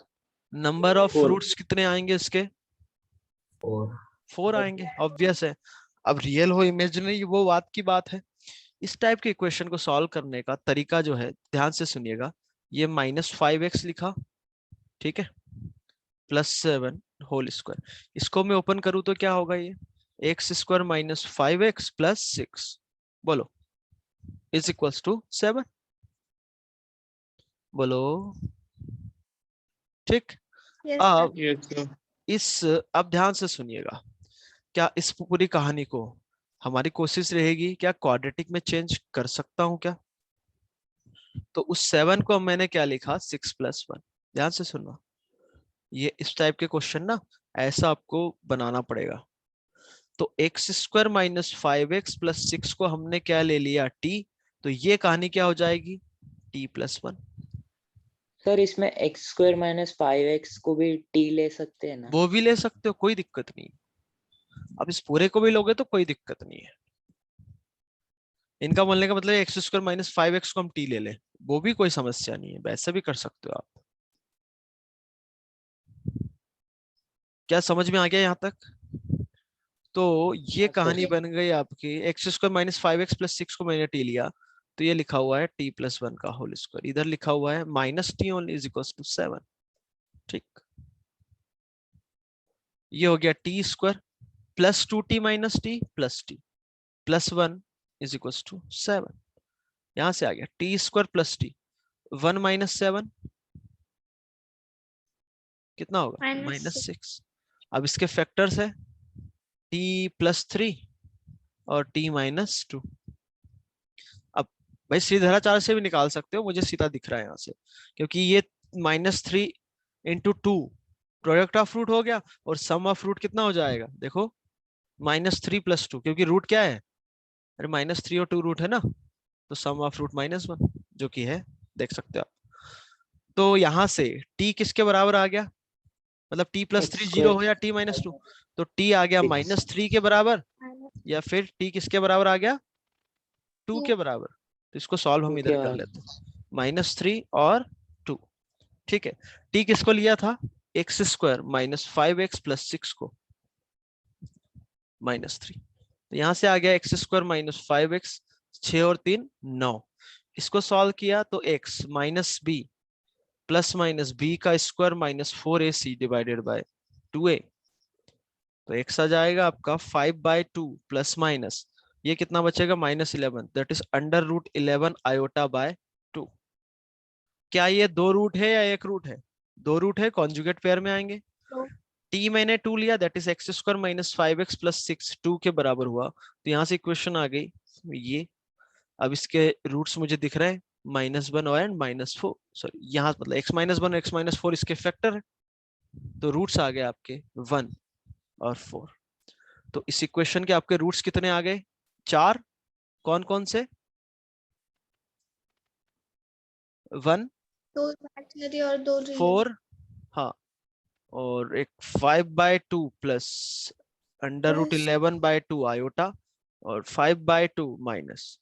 number of 4। रूट्स कितने आएंगे इसके? 4. 4 आएंगे, ऑब्वियस है। अब रियल हो इमेजिनरी वो बात की बात है। इस टाइप के इक्वेशन को सॉल्व करने का तरीका जो है, ध्यान से सुनिएगा। ये -5x लिखा, ठीक है, +7 होल स्क्वायर। इसको मैं ओपन करूं तो क्या होगा? ये x² - 5x + 6, बोलो, इज इक्वल्स टू 7। बोलो। ठीक। Yes sir. अब यस सर। अब ध्यान से सुनिएगा। क्या इस पूरी कहानी को हमारी कोशिश रहेगी क्या क्वाड्रेटिक में चेंज कर सकता हूं क्या? तो उस 7 को मैंने क्या लिखा? 6 + 1। ध्यान से सुनना, ये इस टाइप के क्वेश्चन ना ऐसा आपको बनाना पड़ेगा। तो x² - 5x + 6 को हमने क्या ले लिया? t। तो ये कहानी क्या हो जाएगी? t + 1। सर इसमें x² - 5x को भी t ले सकते हैं ना? वो भी ले सकते हो, कोई दिक्कत नहीं। अब इस पूरे को भी लोगे तो कोई दिक्कत नहीं है। इनका बोलने का मतलब x² - 5x को हम t ले लें, वो भी कोई समस्या नहीं है, वैसे भी कर सकते हो आप। क्या समझ में आ गया यहाँ तक? तो ये हाँ सर। कहानी बन गई आपकी। x² - 5x + 6 को मैंने t लिया, तो ये लिखा हुआ है t प्लस 1 का होल स्क्वायर, इधर लिखा हुआ है minus t only is equal to 7। ठीक, ये हो गया t square plus 2t minus t plus t plus 1 is equal to 7। यहां से आ गया t square plus t, 1 minus 7 कितना होगा माइनस 6। अब इसके फैक्टर्स है t प्लस 3 और t माइनस 2। अब भाई सीधाचार से भी निकाल सकते हो, मुझे सीधा दिख रहा है यहाँ से, क्योंकि ये -3 इंटू 2 प्रोडक्ट ऑफ रूट हो गया और सम ऑफ रूट कितना हो जाएगा, देखो -3 प्लस 2, क्योंकि रूट क्या है, अरे -3 और 2 रूट है ना, तो सम ऑफ रूट -1 जो कि है, देख सकते हो आप। तो यहाँ से t किसके बराबर आ गया, मतलब t प्लस 3 0 हो या t माइनस 2, तो t आ गया -3 के बराबर, या फिर t किसके बराबर आ गया 2 के बराबर। तो इसको सॉल्व हम इधर कर लेते हैं, -3 और 2। ठीक है, t किसको लिया था, x square minus 5x plus 6 को -3, तो यहाँ से आ गया एक्स स्क्वायर माइनस 5x, 6 और 3 9। इसको सॉल्व किया तो x minus B plus minus B का square minus 4ac divided by 2a, तो x आ जाएगा आपका 5/2 प्लस माइनस ये कितना बचेगा -11, that is under root 11 iota by 2। क्या ये 2 रूट है या 1 रूट है, 2 रूट है, कॉन्जुगेट पेयर में आएंगे। t मैंने 2 लिया, that is x square minus 5x plus 6 2 के बराबर हुआ, तो यहाँ से इक्वेशन आ गई ये। अब इसके रूट्स मुझे दिख रहे हैं -1 और -4, सॉरी यहाँ मतलब x -1 और x -4 इसके फैक्टर है, तो रूट्स आ गए आपके 1 और 4। तो इस इक्वेशन के आपके रूट्स कितने आ गए, 4, कौन कौन से, 1 2 इमेजिनरी और 2 रियल। 4, हाँ, और एक 5/2 प्लस अंडर रूट 11/2 आयोटा, और 5/2 माइनस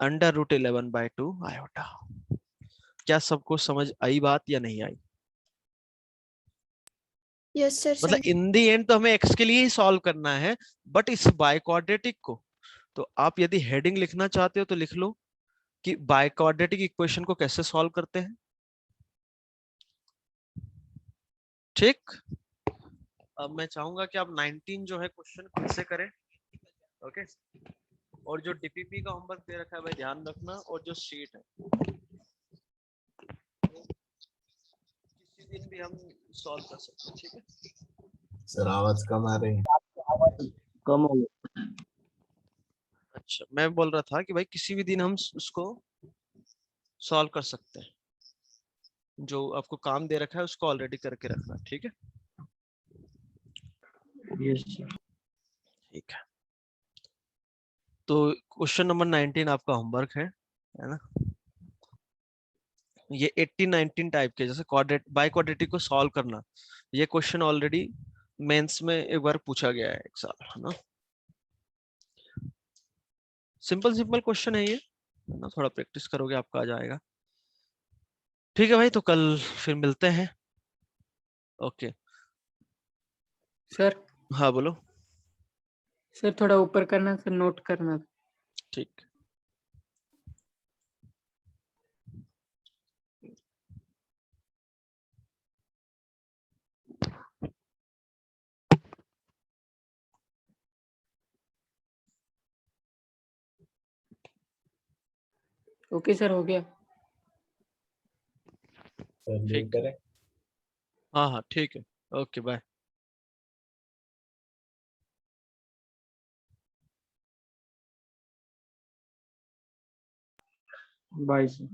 अंडर रूट 11/2 आयोटा। क्या सबको समझ आई बात या नहीं आई? यस सर, मतलब इन दी एंड तो हमें x के लिए ही सॉल्व करना है, बट इस बाइक्वाड्रेटिक को, तो आप यदि हेडिंग लिखना चाहते हो तो लिख लो कि बाइक्वाड्रेटिक इक्वेशन को कैसे सॉल्व करते हैं। ठीक, अब मैं चाहूंगा कि आप 19 जो है क्वेश्चन खुद से करें, ओके। और जो डीपीपी का होमवर्क दे रखा है भाई ध्यान रखना, और जो शीट है किसी दिन भी हम सॉल्व कर सकते हैं, ठीक है। सर आवाज कम आ रही है। कम हो गया। अच्छा, मैं बोल रहा था कि भाई किसी भी दिन हम उसको सॉल्व कर सकते हैं, जो आपको काम दे रखा है उसको ऑलरेडी करके रखना, ठीक है। Yes sir. ठीक है, तो क्वेश्चन नंबर 19 आपका होमवर्क है ना। ये 18-19 टाइप के, जैसे क्वाड्रेट बाई क्वाड्रेटिक को सॉल्व करना, ये क्वेश्चन ऑलरेडी मेंस में एक बार पूछा गया है एक साल, है ना। सिंपल सिंपल क्वेश्चन है ये, है ना, थोड़ा प्रैक्टिस करोगे आपका आ जाएगा। ठीक है भाई, तो कल फिर मिलते हैं, ओके। सर हाँ बोलो। सर थोड़ा ऊपर करना सर, नोट करना। ठीक। ओके सर, हो गया। सर लीव ठीक। करें। हाँ हाँ ठीक है, ओके बाय। Bye sir.